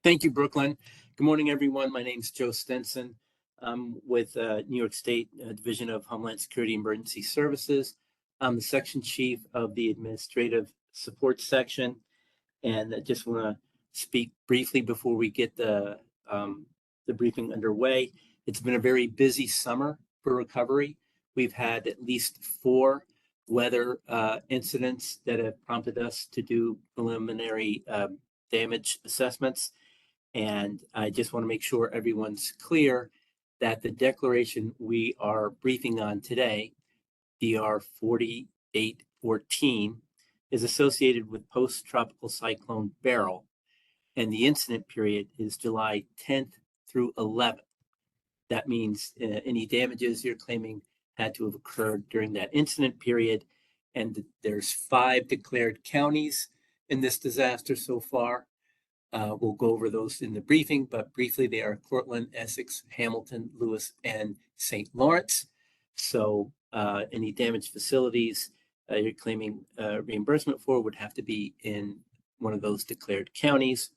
Thank you, Brooklyn. Good morning, everyone. My name is Joe Stenson. I'm with New York State Division of Homeland Security Emergency Services. I'm the section chief of the Administrative Support Section, and I just want to speak briefly before we get the briefing underway. It's been a very busy summer for recovery. We've had at least 4 weather incidents that have prompted us to do preliminary damage assessments. And I just want to make sure everyone's clear that the declaration we are briefing on today, DR 4814, is associated with post-tropical cyclone Beryl, and the incident period is July 10th through 11th. That means any damages you're claiming had to have occurred during that incident period, and there's 5 declared counties in this disaster so far. We'll go over those in the briefing, but briefly, they are Cortland, Essex, Hamilton, Lewis, and St. Lawrence. So any damaged facilities you're claiming reimbursement for would have to be in one of those declared counties.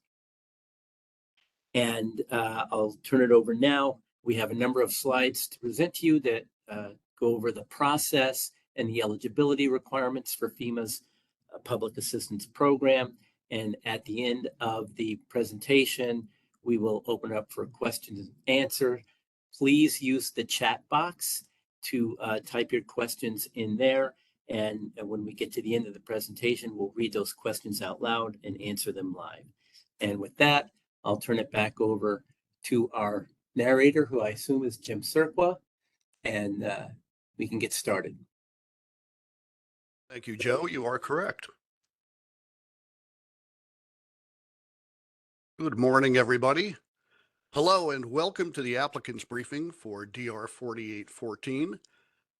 And I'll turn it over now. We have a number of slides to present to you that go over the process and the eligibility requirements for FEMA's Public Assistance Program. And at the end of the presentation, we will open up for questions and answers. Please use the chat box to type your questions in there. And when we get to the end of the presentation, we'll read those questions out loud and answer them live. And with that, I'll turn it back over to our narrator, who I assume is Jim Serqua, and we can get started. Thank you, Joe. You are correct. Good morning, everybody. Hello, and welcome to the applicants briefing for DR 4814,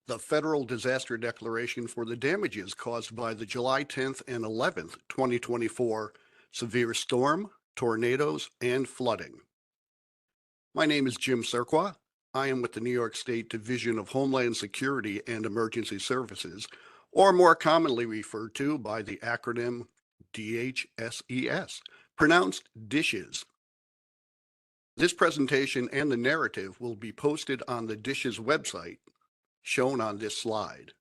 the federal disaster declaration for the damages caused by the July 10th and 11th, 2024 severe storm, tornadoes, and flooding. My name is Jim Serqua. I am with the New York State Division of Homeland Security and Emergency Services, or more commonly referred to by the acronym DHSES, pronounced DISHES. This presentation and the narrative will be posted on the DISHES website, shown on this slide.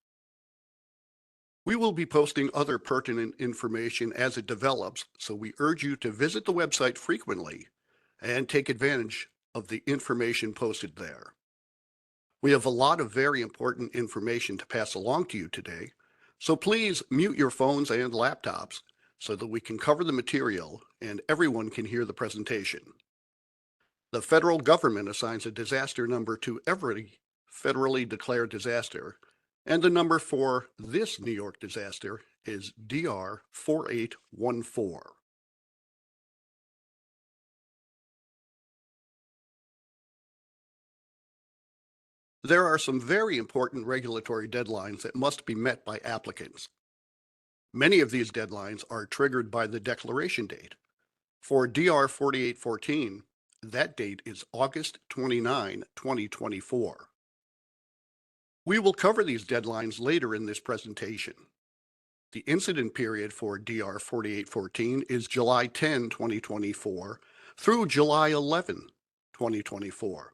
We will be posting other pertinent information as it develops, so we urge you to visit the website frequently and take advantage of the information posted there. We have a lot of very important information to pass along to you today, so please mute your phones and laptops so that we can cover the material and everyone can hear the presentation. The federal government assigns a disaster number to every federally declared disaster, and the number for this New York disaster is DR 4814. There are some very important regulatory deadlines that must be met by applicants. Many of these deadlines are triggered by the declaration date. For DR 4814, that date is August 29, 2024. We will cover these deadlines later in this presentation. The incident period for DR 4814 is July 10, 2024 through July 11, 2024,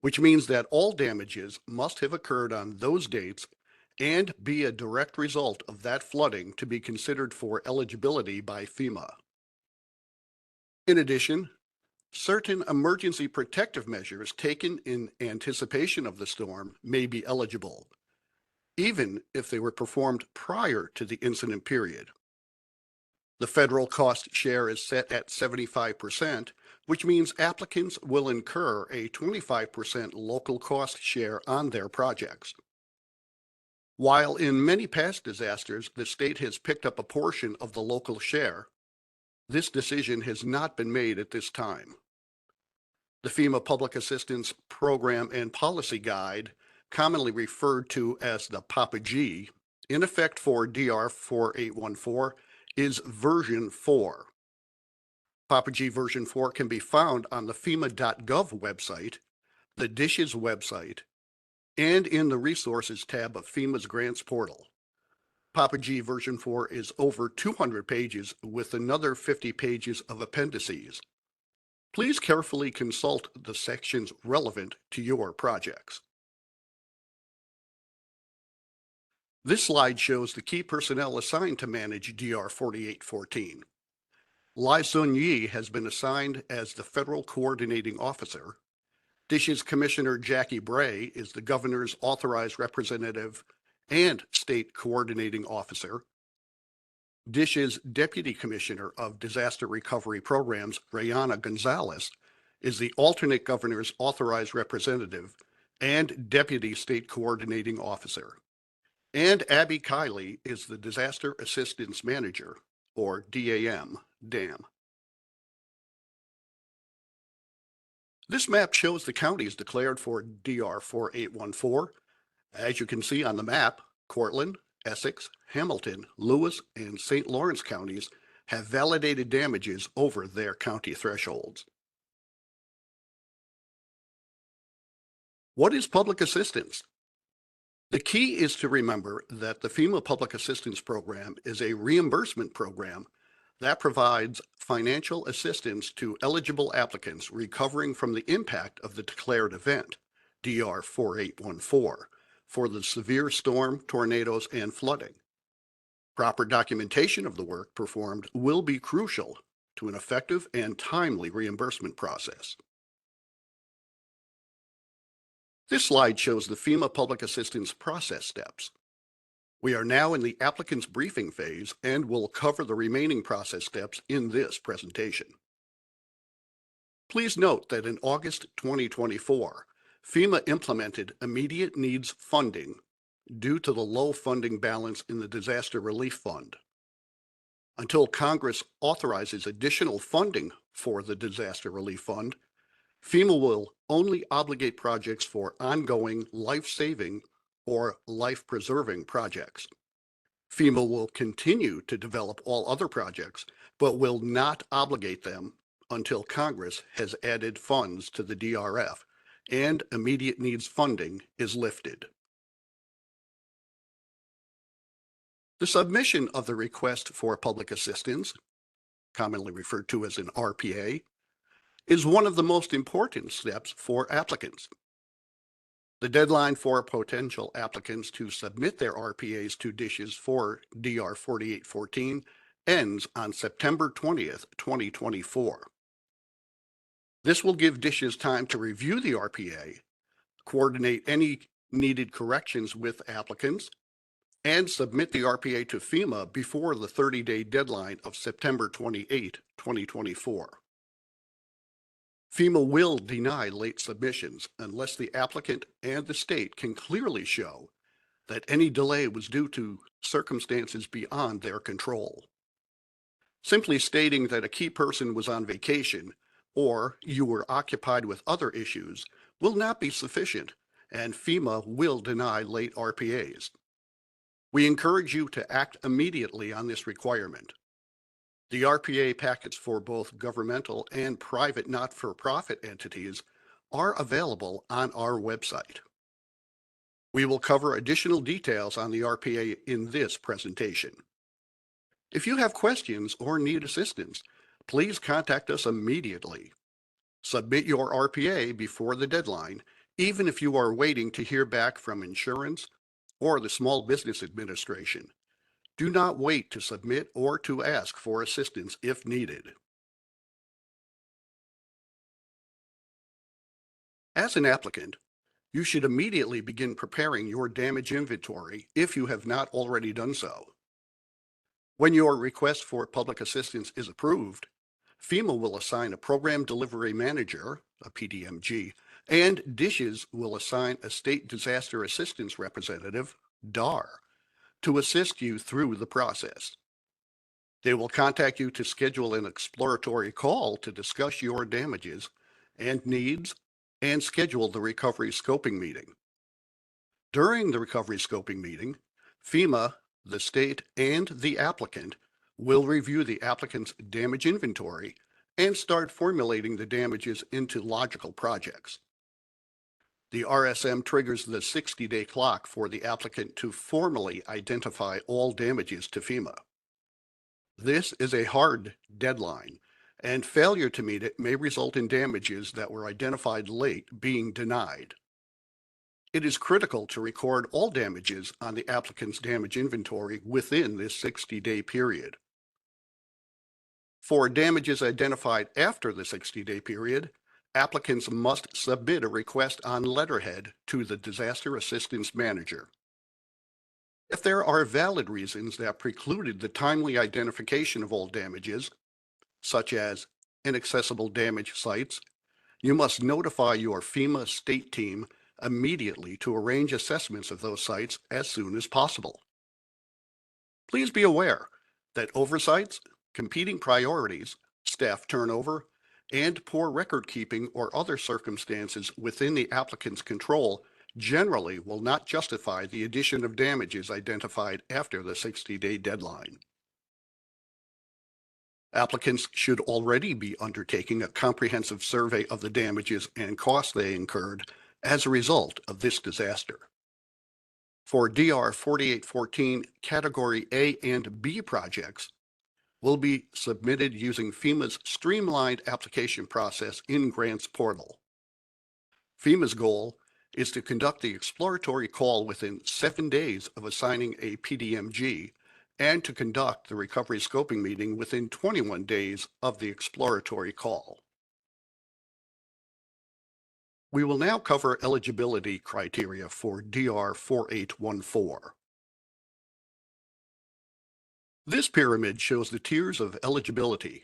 which means that all damages must have occurred on those dates and be a direct result of that flooding to be considered for eligibility by FEMA. In addition, certain emergency protective measures taken in anticipation of the storm may be eligible, even if they were performed prior to the incident period. The federal cost share is set at 75%, which means applicants will incur a 25% local cost share on their projects. While in many past disasters, the state has picked up a portion of the local share, this decision has not been made at this time. The FEMA Public Assistance Program and Policy Guide, commonly referred to as the Papa G, in effect for DR 4814, is version 4. Papa G version 4 can be found on the FEMA.gov website, the DISHES website, and in the Resources tab of FEMA's Grants portal. Papa G version 4 is over 200 pages with another 50 pages of appendices. Please carefully consult the sections relevant to your projects. This slide shows the key personnel assigned to manage DR 4814. Lai Sun Yi has been assigned as the Federal Coordinating Officer. DISH's Commissioner Jackie Bray is the Governor's Authorized Representative and State Coordinating Officer. DISH's Deputy Commissioner of Disaster Recovery Programs, Rayana Gonzalez, is the alternate Governor's Authorized Representative and Deputy State Coordinating Officer. And Abby Kiley is the Disaster Assistance Manager, or DAM. This map shows the counties declared for DR 4814. As you can see on the map, Cortland, Essex, Hamilton, Lewis, and St. Lawrence counties have validated damages over their county thresholds. What is public assistance? The key is to remember that the FEMA Public Assistance Program is a reimbursement program that provides financial assistance to eligible applicants recovering from the impact of the declared event, DR 4814, for the severe storm, tornadoes, and flooding. Proper documentation of the work performed will be crucial to an effective and timely reimbursement process. This slide shows the FEMA Public Assistance process steps. We are now in the applicant's briefing phase and will cover the remaining process steps in this presentation. Please note that in August 2024, FEMA implemented immediate needs funding due to the low funding balance in the Disaster Relief Fund. Until Congress authorizes additional funding for the Disaster Relief Fund, FEMA will only obligate projects for ongoing life-saving or life-preserving projects. FEMA will continue to develop all other projects, but will not obligate them until Congress has added funds to the DRF and immediate needs funding is lifted. The submission of the request for public assistance, commonly referred to as an RPA, is one of the most important steps for applicants. The deadline for potential applicants to submit their RPAs to DISHs for DR 4814 ends on September 20th, 2024. This will give DISHs time to review the RPA, coordinate any needed corrections with applicants, and submit the RPA to FEMA before the 30-day deadline of September 28, 2024. FEMA will deny late submissions unless the applicant and the state can clearly show that any delay was due to circumstances beyond their control. Simply stating that a key person was on vacation or you were occupied with other issues will not be sufficient, and FEMA will deny late RPAs. We encourage you to act immediately on this requirement. The RPA packets for both governmental and private not-for-profit entities are available on our website. We will cover additional details on the RPA in this presentation. If you have questions or need assistance, please contact us immediately. Submit your RPA before the deadline, even if you are waiting to hear back from insurance or the Small Business Administration. Do not wait to submit or to ask for assistance if needed. As an applicant, you should immediately begin preparing your damage inventory if you have not already done so. When your request for public assistance is approved, FEMA will assign a Program Delivery Manager, a PDMG, and DISHs will assign a State Disaster Assistance Representative, DAR, to assist you through the process. They will contact you to schedule an exploratory call to discuss your damages and needs and schedule the recovery scoping meeting. During the recovery scoping meeting, FEMA, the state, and the applicant will review the applicant's damage inventory and start formulating the damages into logical projects. The RSM triggers the 60-day clock for the applicant to formally identify all damages to FEMA. This is a hard deadline, and failure to meet it may result in damages that were identified late being denied. It is critical to record all damages on the applicant's damage inventory within this 60-day period. For damages identified after the 60-day period, applicants must submit a request on letterhead to the Disaster Assistance Manager. If there are valid reasons that precluded the timely identification of all damages, such as inaccessible damage sites, you must notify your FEMA state team immediately to arrange assessments of those sites as soon as possible. Please be aware that oversights, competing priorities, staff turnover, and poor record keeping or other circumstances within the applicant's control generally will not justify the addition of damages identified after the 60-day deadline. Applicants should already be undertaking a comprehensive survey of the damages and costs they incurred as a result of this disaster. For DR 4814 Category A and B projects, will be submitted using FEMA's streamlined application process in Grants Portal. FEMA's goal is to conduct the exploratory call within 7 days of assigning a PDMG and to conduct the recovery scoping meeting within 21 days of the exploratory call. We will now cover eligibility criteria for DR 4814. This pyramid shows the tiers of eligibility.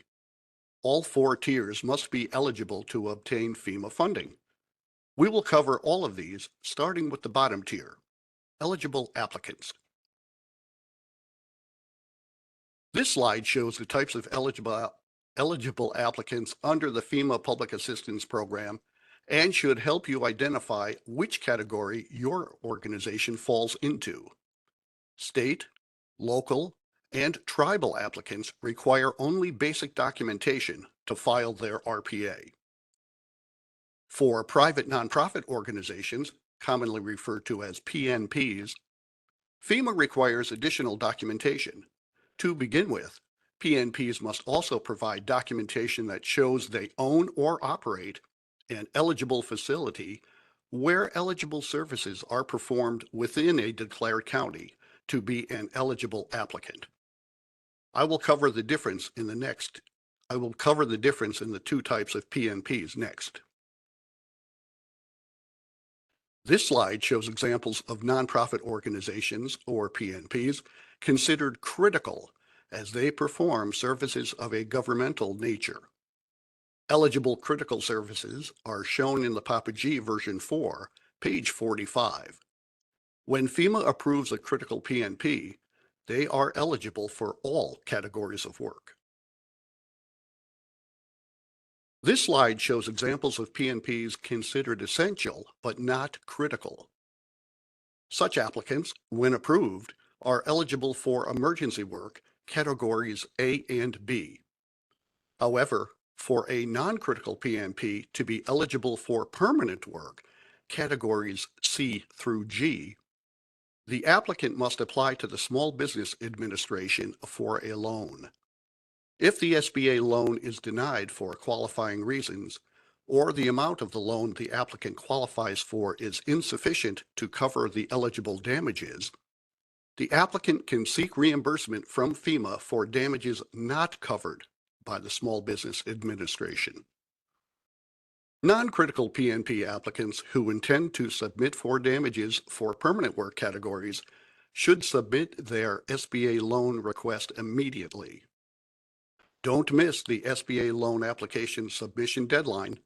All 4 tiers must be eligible to obtain FEMA funding. We will cover all of these, starting with the bottom tier, eligible applicants. This slide shows the types of eligible applicants under the FEMA Public Assistance Program and should help you identify which category your organization falls into. State, local, and tribal applicants require only basic documentation to file their RPA. For private nonprofit organizations, commonly referred to as PNPs, FEMA requires additional documentation. To begin with, PNPs must also provide documentation that shows they own or operate an eligible facility where eligible services are performed within a declared county to be an eligible applicant. I will cover the difference in the 2 types of PNPs next. This slide shows examples of nonprofit organizations, or PNPs, considered critical as they perform services of a governmental nature. Eligible critical services are shown in the Papa G version 4, page 45. When FEMA approves a critical PNP, they are eligible for all categories of work. This slide shows examples of PNPs considered essential but not critical. Such applicants, when approved, are eligible for emergency work categories A and B. However, for a non-critical PNP to be eligible for permanent work categories C through G, the applicant must apply to the Small Business Administration for a loan. If the SBA loan is denied for qualifying reasons, or the amount of the loan the applicant qualifies for is insufficient to cover the eligible damages, the applicant can seek reimbursement from FEMA for damages not covered by the Small Business Administration. Non-critical PNP applicants who intend to submit for damages for permanent work categories should submit their SBA loan request immediately. Don't miss the SBA loan application submission deadline.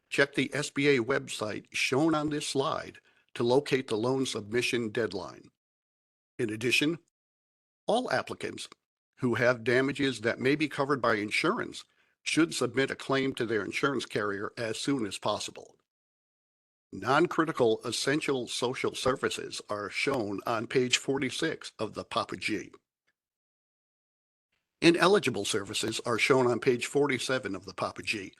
Check the SBA website shown on this slide to locate the loan submission deadline. In addition, all applicants who have damages that may be covered by insurance should submit a claim to their insurance carrier as soon as possible. Non-critical essential social services are shown on page 46 of the Papa G. Ineligible services are shown on page 47 of the Papa G.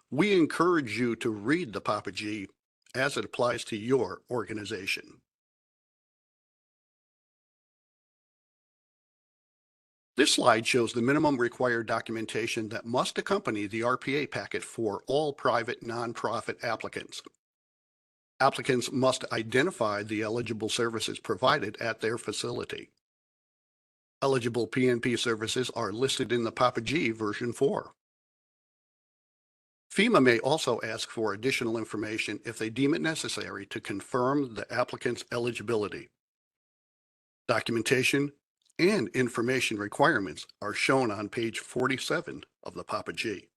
We encourage you to read the Papa G as it applies to your organization. This slide shows the minimum required documentation that must accompany the RPA packet for all private nonprofit applicants. Applicants must identify the eligible services provided at their facility. Eligible PNP services are listed in the Papa G version 4. FEMA may also ask for additional information if they deem it necessary to confirm the applicant's eligibility. Documentation and information requirements are shown on page 47 of the Papa G.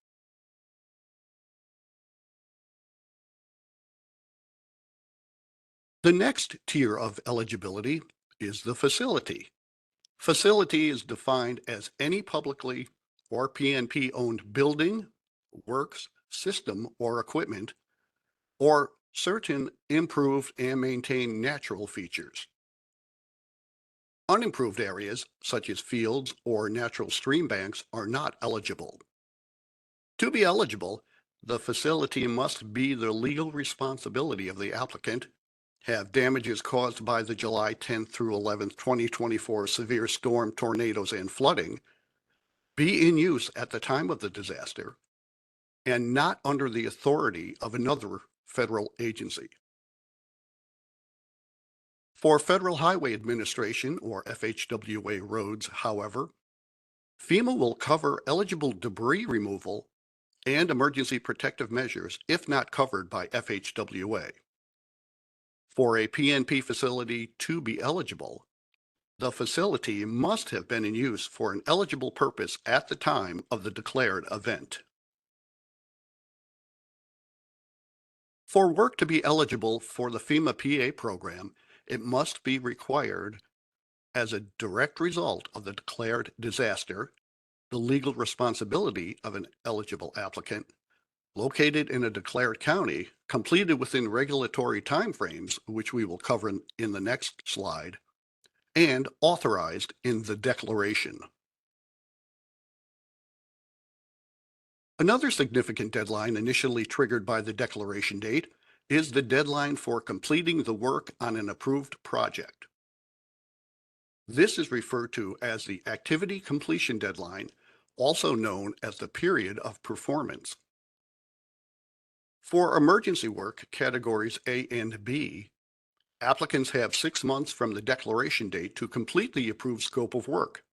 The next tier of eligibility is the facility. Facility is defined as any publicly or PNP-owned building, works, system, or equipment, or certain improved and maintained natural features. Unimproved areas, such as fields or natural stream banks, are not eligible. To be eligible, the facility must be the legal responsibility of the applicant, have damages caused by the July 10th through 11th, 2024 severe storm, tornadoes, and flooding, be in use at the time of the disaster, and not under the authority of another federal agency. For Federal Highway Administration, or FHWA roads, however, FEMA will cover eligible debris removal and emergency protective measures if not covered by FHWA. For a PNP facility to be eligible, the facility must have been in use for an eligible purpose at the time of the declared event. For work to be eligible for the FEMA PA program, it must be required as a direct result of the declared disaster, the legal responsibility of an eligible applicant, located in a declared county, completed within regulatory timeframes, which we will cover in the next slide, and authorized in the declaration. Another significant deadline initially triggered by the declaration date is the deadline for completing the work on an approved project. This is referred to as the activity completion deadline, also known as the period of performance. For emergency work categories A and B, applicants have 6 months from the declaration date to complete the approved scope of work.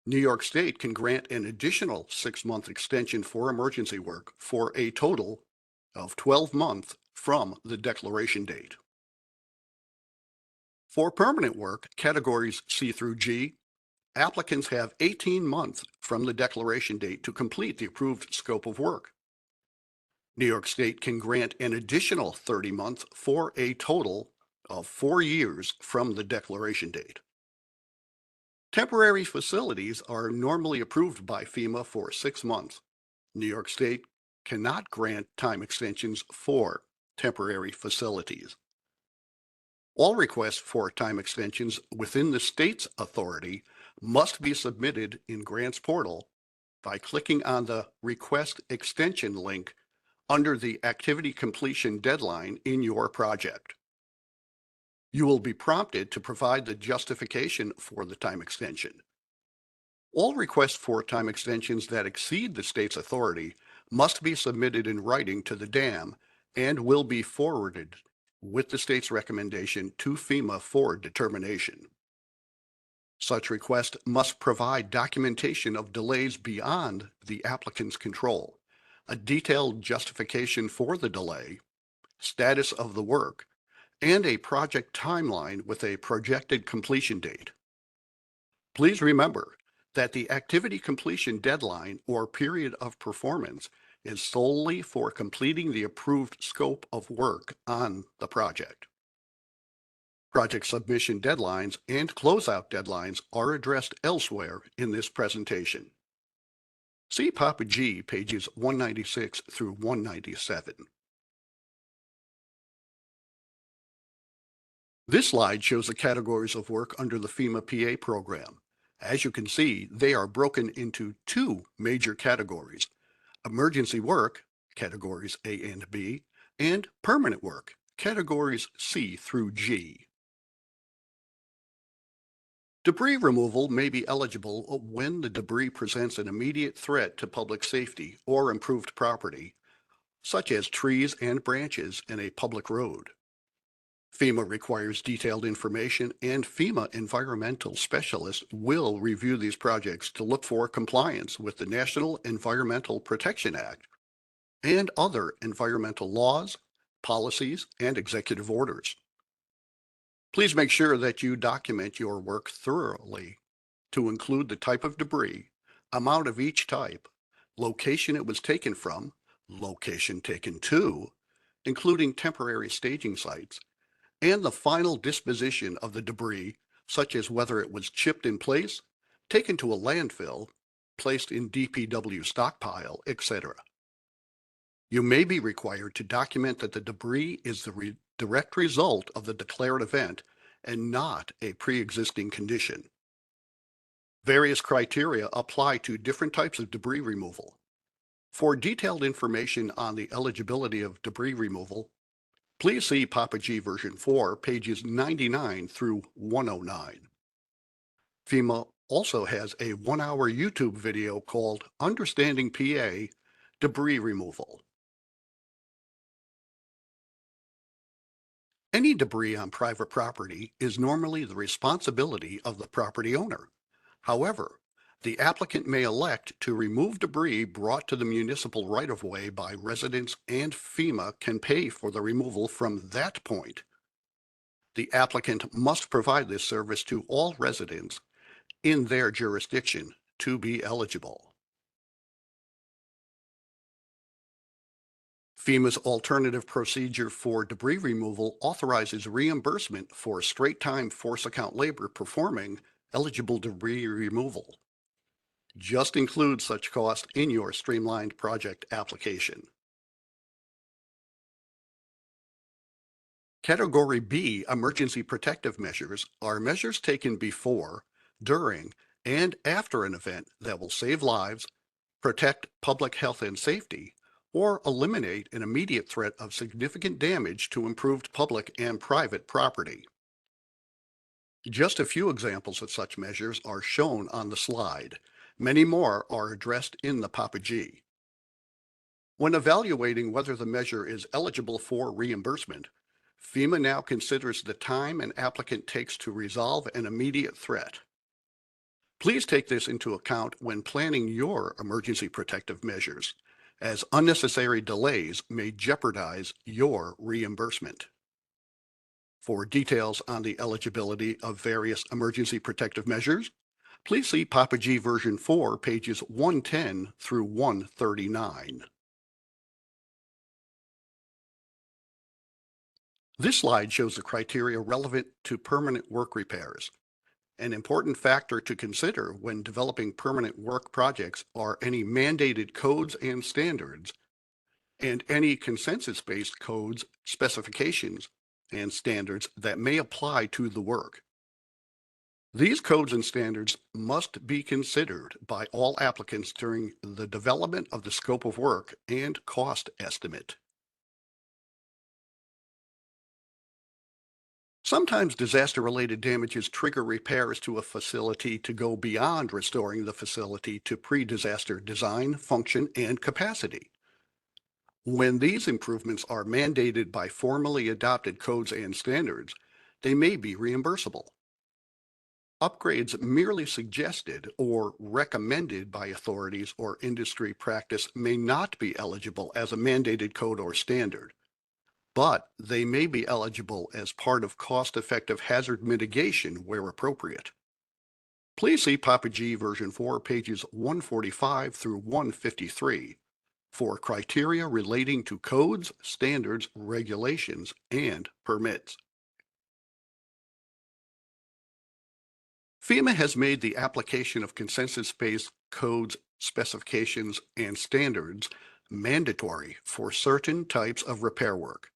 New York State can grant an additional 6-month extension for emergency work for a total of 12 months from the declaration date. For permanent work categories C through G, applicants have 18 months from the declaration date to complete the approved scope of work. New York State can grant an additional 30 months for a total of 4 years from the declaration date. Temporary facilities are normally approved by FEMA for 6 months. New York State cannot grant time extensions for temporary facilities. All requests for time extensions within the state's authority must be submitted in Grants Portal by clicking on the Request Extension link under the activity completion deadline in your project. You will be prompted to provide the justification for the time extension. All requests for time extensions that exceed the state's authority must be submitted in writing to the dam and will be forwarded with the state's recommendation to FEMA for determination. Such requests must provide documentation of delays beyond the applicant's control, a detailed justification for the delay, status of the work, and a project timeline with a projected completion date. Please remember that the activity completion deadline or period of performance is solely for completing the approved scope of work on the project. Project submission deadlines and closeout deadlines are addressed elsewhere in this presentation. See Papa G pages 196 through 197. This slide shows the categories of work under the FEMA PA program. As you can see, they are broken into 2 major categories: emergency work, categories A and B, and permanent work, categories C through G. Debris removal may be eligible when the debris presents an immediate threat to public safety or improved property, such as trees and branches in a public road. FEMA requires detailed information, and FEMA environmental specialists will review these projects to look for compliance with the National Environmental Protection Act and other environmental laws, policies, and executive orders. Please make sure that you document your work thoroughly to include the type of debris, amount of each type, location it was taken from, location taken to, including temporary staging sites, and the final disposition of the debris, such as whether it was chipped in place, taken to a landfill, placed in DPW stockpile, etc. You may be required to document that the debris is the direct result of the declared event and not a pre-existing condition. Various criteria apply to different types of debris removal. For detailed information on the eligibility of debris removal, please see Papa G version 4, pages 99 through 109. FEMA also has a 1-hour YouTube video called Understanding PA Debris Removal. Any debris on private property is normally the responsibility of the property owner. However, the applicant may elect to remove debris brought to the municipal right-of-way by residents, and FEMA can pay for the removal from that point. The applicant must provide this service to all residents in their jurisdiction to be eligible. FEMA's alternative procedure for debris removal authorizes reimbursement for straight-time force account labor performing eligible debris removal. Just include such cost in your streamlined project application. Category B emergency protective measures are measures taken before, during, and after an event that will save lives, protect public health and safety, or eliminate an immediate threat of significant damage to improved public and private property. Just a few examples of such measures are shown on the slide. Many more are addressed in the Papa G. When evaluating whether the measure is eligible for reimbursement, FEMA now considers the time an applicant takes to resolve an immediate threat. Please take this into account when planning your emergency protective measures, as unnecessary delays may jeopardize your reimbursement. For details on the eligibility of various emergency protective measures, please see Papa G version 4, pages 110 through 139. This slide shows the criteria relevant to permanent work repairs. An important factor to consider when developing permanent work projects are any mandated codes and standards, and any consensus-based codes, specifications, and standards that may apply to the work. These codes and standards must be considered by all applicants during the development of the scope of work and cost estimate. Sometimes disaster-related damages trigger repairs to a facility to go beyond restoring the facility to pre-disaster design, function, and capacity. When these improvements are mandated by formally adopted codes and standards, they may be reimbursable. Upgrades merely suggested or recommended by authorities or industry practice may not be eligible as a mandated code or standard, but they may be eligible as part of cost-effective hazard mitigation where appropriate. Please see Papa G version 4, pages 145 through 153 for criteria relating to codes, standards, regulations, and permits. FEMA has made the application of consensus-based codes, specifications, and standards mandatory for certain types of repair work.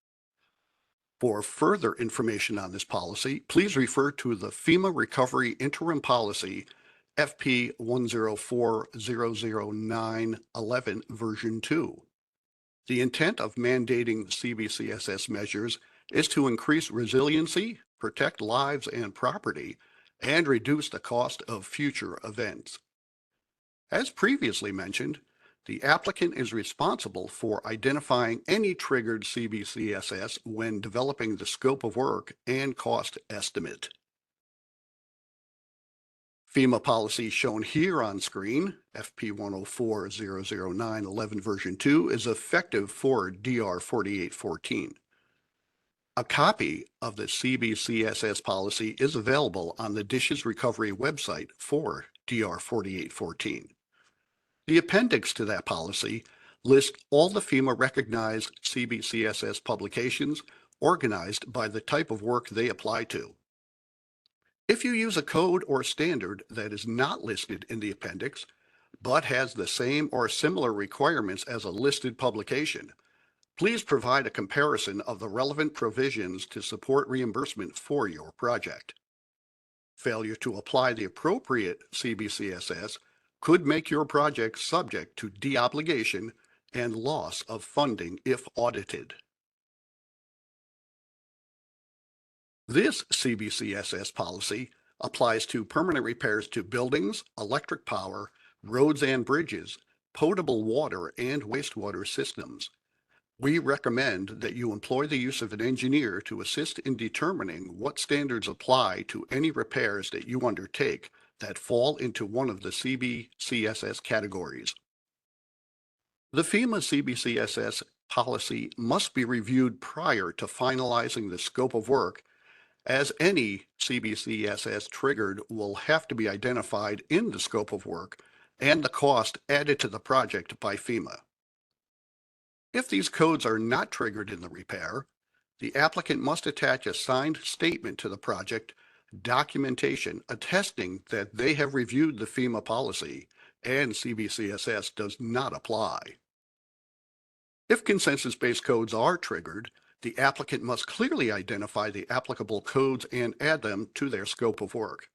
For further information on this policy, please refer to the FEMA Recovery Interim Policy FP 104-009-11 version 2. The intent of mandating CBCSS measures is to increase resiliency, protect lives and property, and reduce the cost of future events. As previously mentioned, the applicant is responsible for identifying any triggered CBCSS when developing the scope of work and cost estimate. FEMA policy shown here on screen, FP 104-009-11 version 2, is effective for DR 4814. A copy of the CBCSS policy is available on the Dishes Recovery website for DR 4814. The appendix to that policy lists all the FEMA recognized CBCSS publications organized by the type of work they apply to. If you use a code or standard that is not listed in the appendix, but has the same or similar requirements as a listed publication, please provide a comparison of the relevant provisions to support reimbursement for your project. Failure to apply the appropriate CBCSS could make your project subject to deobligation and loss of funding if audited. This CBCSS policy applies to permanent repairs to buildings, electric power, roads and bridges, potable water and wastewater systems. We recommend that you employ the use of an engineer to assist in determining what standards apply to any repairs that you undertake that fall into one of the CBCSS categories. The FEMA CBCSS policy must be reviewed prior to finalizing the scope of work, as any CBCSS triggered will have to be identified in the scope of work and the cost added to the project by FEMA. If these codes are not triggered in the repair, the applicant must attach a signed statement to the project documentation attesting that they have reviewed the FEMA policy and CBCSS does not apply. If consensus-based codes are triggered, the applicant must clearly identify the applicable codes and add them to their scope of work.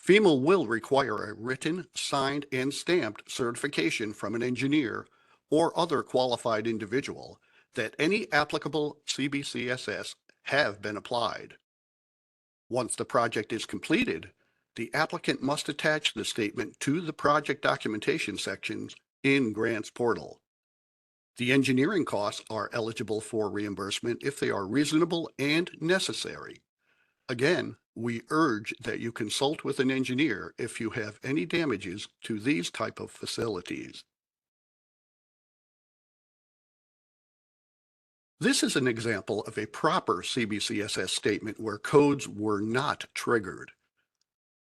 FEMA will require a written, signed, and stamped certification from an engineer or other qualified individual that any applicable CBCSS have been applied. Once the project is completed, the applicant must attach the statement to the project documentation sections in Grants Portal. The engineering costs are eligible for reimbursement if they are reasonable and necessary. Again, we urge that you consult with an engineer if you have any damages to these type of facilities. This is an example of a proper CBCSS statement where codes were not triggered.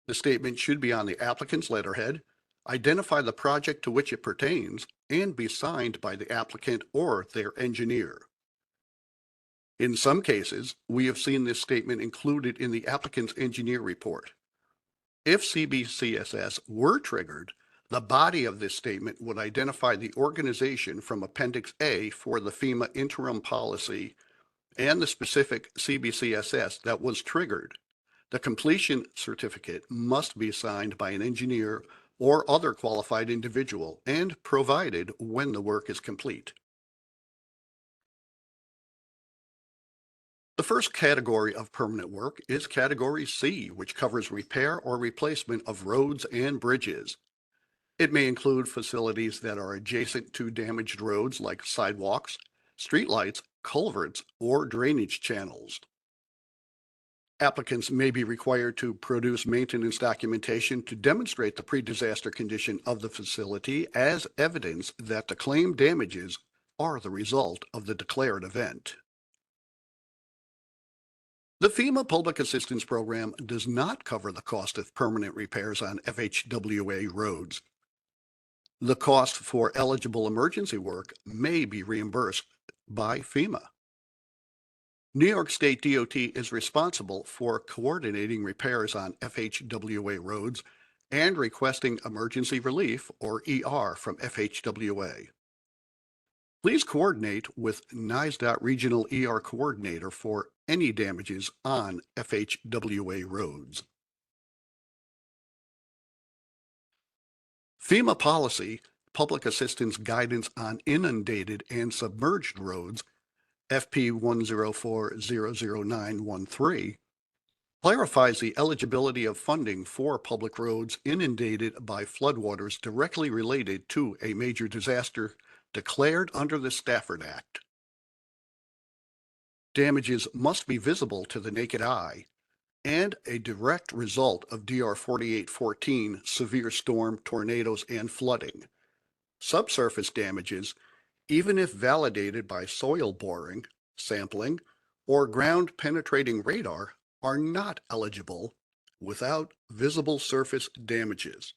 The statement should be on the applicant's letterhead, identify the project to which it pertains, and be signed by the applicant or their engineer. In some cases, we have seen this statement included in the applicant's engineer report. If CBCSS were triggered, the body of this statement would identify the organization from Appendix A for the FEMA interim policy and the specific CBCSS that was triggered. The completion certificate must be signed by an engineer or other qualified individual and provided when the work is complete. The first category of permanent work is Category C, which covers repair or replacement of roads and bridges. It may include facilities that are adjacent to damaged roads like sidewalks, streetlights, culverts, or drainage channels. Applicants may be required to produce maintenance documentation to demonstrate the pre-disaster condition of the facility as evidence that the claimed damages are the result of the declared event. The FEMA Public Assistance Program does not cover the cost of permanent repairs on FHWA roads. The cost for eligible emergency work may be reimbursed by FEMA. New York State DOT is responsible for coordinating repairs on FHWA roads and requesting emergency relief, or ER, from FHWA. Please coordinate with NYSDOT Regional ER Coordinator for any damages on FHWA roads. FEMA policy, Public Assistance Guidance on Inundated and Submerged Roads, FP 104-00913, clarifies the eligibility of funding for public roads inundated by floodwaters directly related to a major disaster declared under the Stafford Act. Damages must be visible to the naked eye and a direct result of DR 4814 severe storm, tornadoes, and flooding. Subsurface damages, even if validated by soil boring, sampling, or ground penetrating radar, are not eligible without visible surface damages.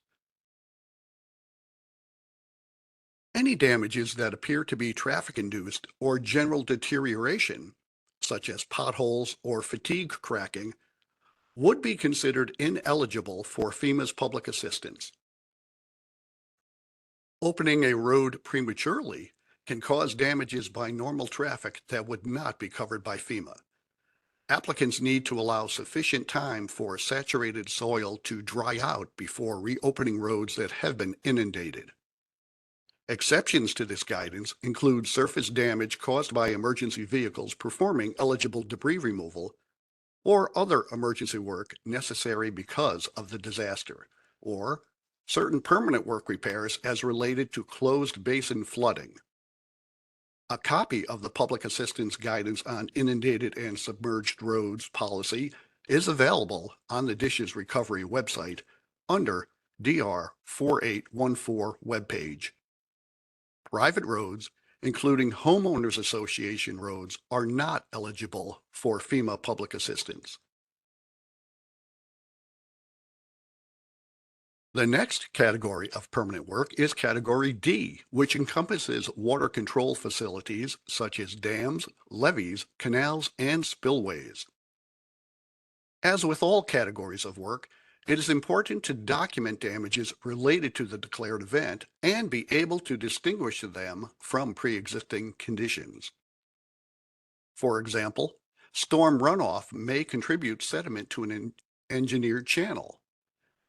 Any damages that appear to be traffic-induced or general deterioration, such as potholes or fatigue cracking, would be considered ineligible for FEMA's public assistance. Opening a road prematurely can cause damages by normal traffic that would not be covered by FEMA. Applicants need to allow sufficient time for saturated soil to dry out before reopening roads that have been inundated. Exceptions to this guidance include surface damage caused by emergency vehicles performing eligible debris removal or other emergency work necessary because of the disaster, or certain permanent work repairs as related to closed basin flooding. A copy of the Public Assistance Guidance on Inundated and Submerged Roads policy is available on the Dishes Recovery website under DR 4814 webpage. Private roads, including homeowners association roads, are not eligible for FEMA public assistance. The next category of permanent work is Category D, which encompasses water control facilities such as dams, levees, canals, and spillways. As with all categories of work, it is important to document damages related to the declared event and be able to distinguish them from pre-existing conditions. For example, storm runoff may contribute sediment to an engineered channel.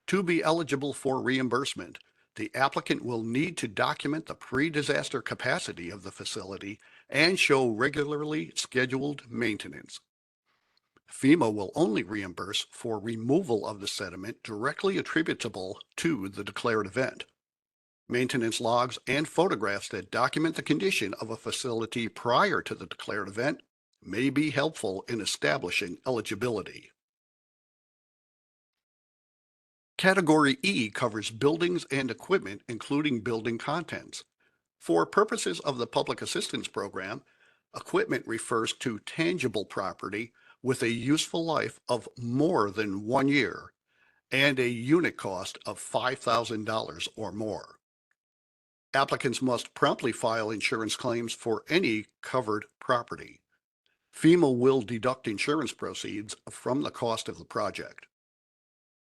To be eligible for reimbursement, the applicant will need to document the pre-disaster capacity of the facility and show regularly scheduled maintenance. FEMA will only reimburse for removal of the sediment directly attributable to the declared event. Maintenance logs and photographs that document the condition of a facility prior to the declared event may be helpful in establishing eligibility. Category E covers buildings and equipment, including building contents. For purposes of the Public Assistance Program, equipment refers to tangible property with a useful life of more than 1 year and a unit cost of $5,000 or more. Applicants must promptly file insurance claims for any covered property. FEMA will deduct insurance proceeds from the cost of the project.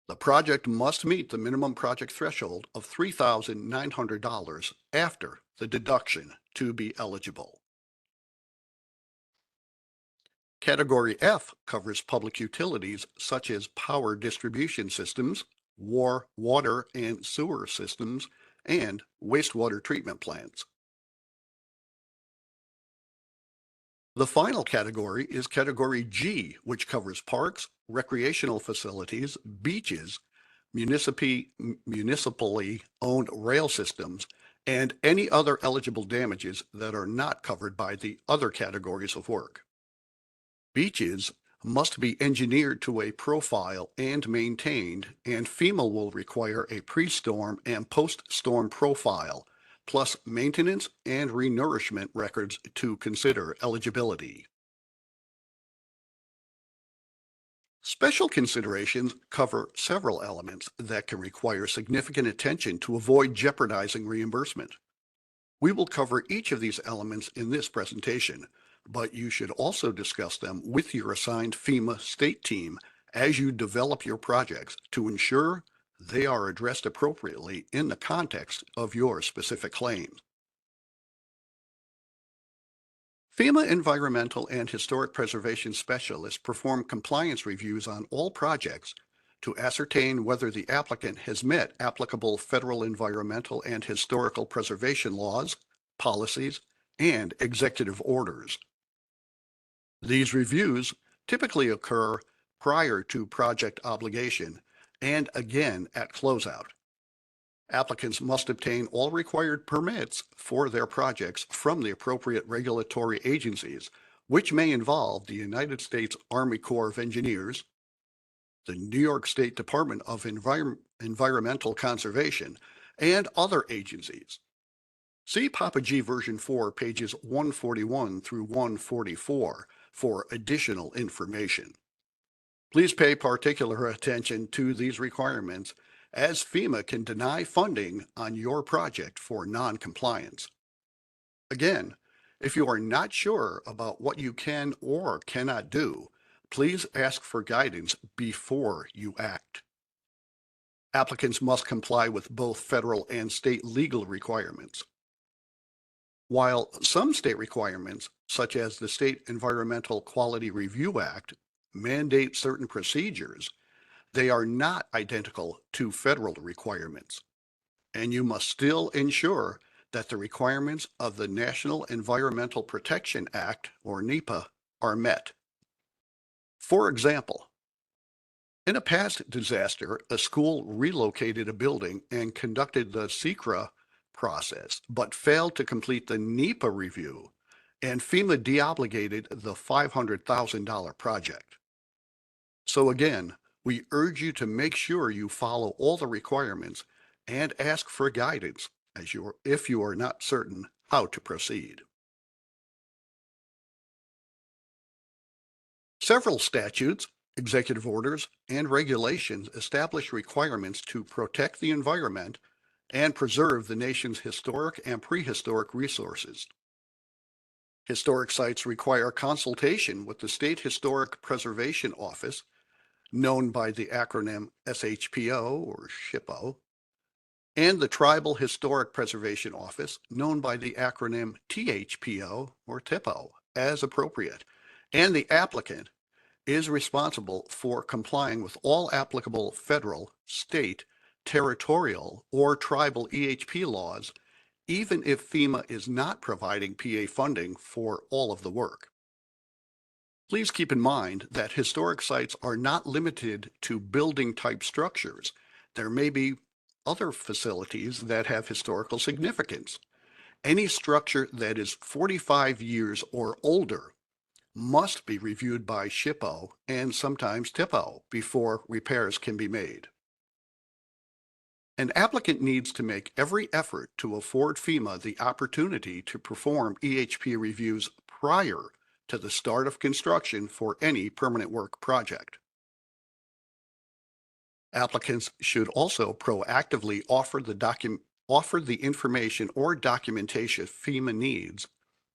The project must meet the minimum project threshold of $3,900 after the deduction to be eligible. Category F covers public utilities such as power distribution systems, water and sewer systems, and wastewater treatment plants. The final category is Category G, which covers parks, recreational facilities, beaches, municipally owned rail systems, and any other eligible damages that are not covered by the other categories of work. Beaches must be engineered to a profile and maintained, and FEMA will require a pre-storm and post-storm profile, plus maintenance and renourishment records to consider eligibility. Special considerations cover several elements that can require significant attention to avoid jeopardizing reimbursement. We will cover each of these elements in this presentation, but you should also discuss them with your assigned FEMA state team as you develop your projects to ensure they are addressed appropriately in the context of your specific claims. FEMA environmental and historic preservation specialists perform compliance reviews on all projects to ascertain whether the applicant has met applicable federal environmental and historical preservation laws, policies, and executive orders. These reviews typically occur prior to project obligation and again at closeout. Applicants must obtain all required permits for their projects from the appropriate regulatory agencies, which may involve the United States Army Corps of Engineers, the New York State Department of Environmental Conservation, and other agencies. See Papa G version 4, pages 141 through 144 for additional information. Please pay particular attention to these requirements, as FEMA can deny funding on your project for non-compliance. Again, if you are not sure about what you can or cannot do, please ask for guidance before you act. Applicants must comply with both federal and state legal requirements. While some state requirements, such as the State Environmental Quality Review Act, mandate certain procedures, they are not identical to federal requirements, and you must still ensure that the requirements of the National Environmental Protection Act, or NEPA, are met. For example, in a past disaster, a school relocated a building and conducted the SECRA process, but failed to complete the NEPA review, and FEMA deobligated the $500,000 project. So again, we urge you to make sure you follow all the requirements and ask for guidance if you are not certain how to proceed. Several statutes, executive orders, and regulations establish requirements to protect the environment and preserve the nation's historic and prehistoric resources. Historic sites require consultation with the State Historic Preservation Office, known by the acronym SHPO or SHPO, and the Tribal Historic Preservation Office, known by the acronym THPO or TIPO, as appropriate, and the applicant is responsible for complying with all applicable federal, state, territorial, or tribal EHP laws, even if FEMA is not providing PA funding for all of the work. Please keep in mind that historic sites are not limited to building-type structures. There may be other facilities that have historical significance. Any structure that is 45 years or older must be reviewed by SHPO and sometimes TIPO before repairs can be made. An applicant needs to make every effort to afford FEMA the opportunity to perform EHP reviews prior to the start of construction for any permanent work project. Applicants should also proactively offer the information or documentation FEMA needs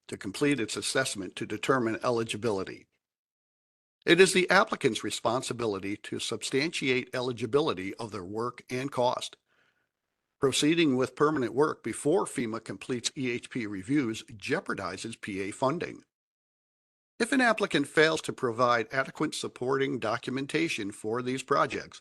to complete its assessment to determine eligibility. It is the applicant's responsibility to substantiate eligibility of their work and cost. Proceeding with permanent work before FEMA completes EHP reviews jeopardizes PA funding. If an applicant fails to provide adequate supporting documentation for these projects,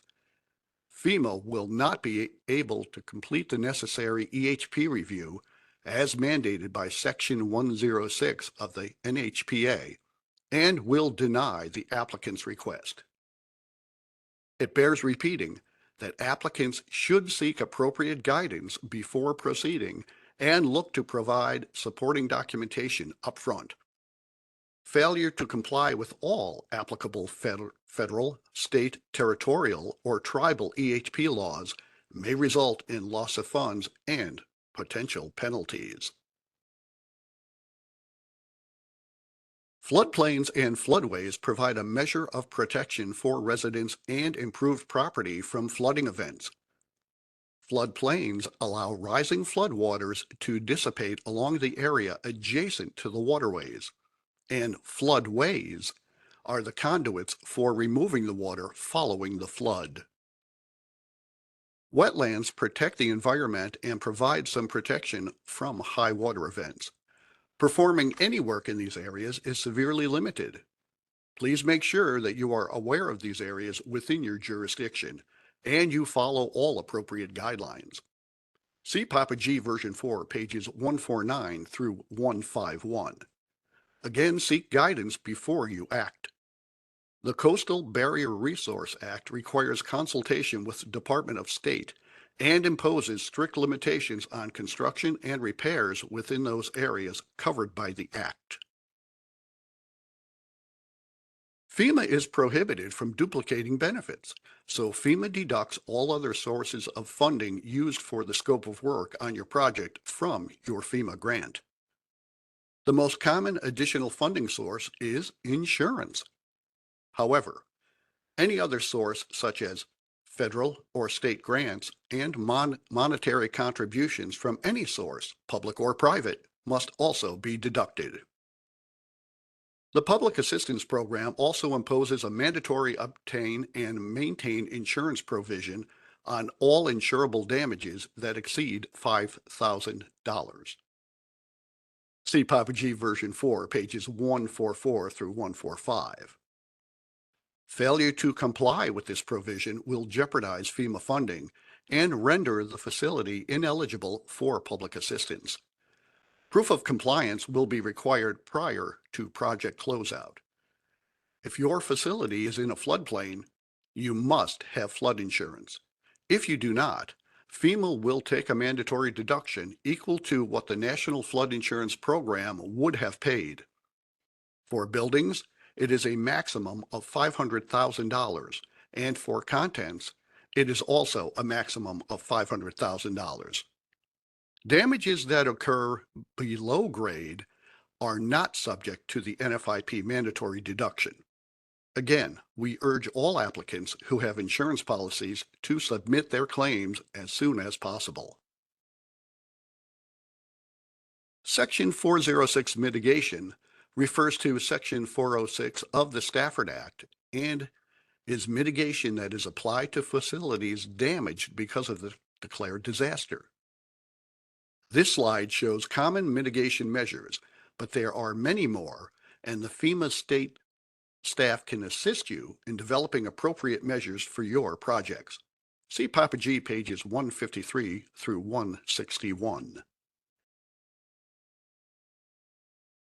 FEMA will not be able to complete the necessary EHP review as mandated by Section 106 of the NHPA and will deny the applicant's request. It bears repeating that applicants should seek appropriate guidance before proceeding and look to provide supporting documentation upfront. Failure to comply with all applicable federal, state, territorial, or tribal EHP laws may result in loss of funds and potential penalties. Floodplains and floodways provide a measure of protection for residents and improved property from flooding events. Floodplains allow rising floodwaters to dissipate along the area adjacent to the waterways, and floodways are the conduits for removing the water following the flood. Wetlands protect the environment and provide some protection from high water events. Performing any work in these areas is severely limited. Please make sure that you are aware of these areas within your jurisdiction and you follow all appropriate guidelines. See Papa G version 4, pages 149 through 151. Again, seek guidance before you act. The Coastal Barrier Resource Act requires consultation with the Department of State and imposes strict limitations on construction and repairs within those areas covered by the Act. FEMA is prohibited from duplicating benefits, so FEMA deducts all other sources of funding used for the scope of work on your project from your FEMA grant. The most common additional funding source is insurance. However, any other source such as federal or state grants and monetary contributions from any source, public or private, must also be deducted. The Public Assistance Program also imposes a mandatory obtain and maintain insurance provision on all insurable damages that exceed $5,000. See Papa G version 4, pages 144 through 145. Failure to comply with this provision will jeopardize FEMA funding and render the facility ineligible for public assistance. Proof of compliance will be required prior to project closeout. If your facility is in a floodplain, you must have flood insurance. If you do not, FEMA will take a mandatory deduction equal to what the National Flood Insurance Program would have paid. For buildings, it is a maximum of $500,000, and for contents, it is also a maximum of $500,000. Damages that occur below grade are not subject to the NFIP mandatory deduction. Again, we urge all applicants who have insurance policies to submit their claims as soon as possible. Section 406 mitigation refers to Section 406 of the Stafford Act and is mitigation that is applied to facilities damaged because of the declared disaster. This slide shows common mitigation measures, but there are many more, and the FEMA state staff can assist you in developing appropriate measures for your projects. See Papa G pages 153 through 161.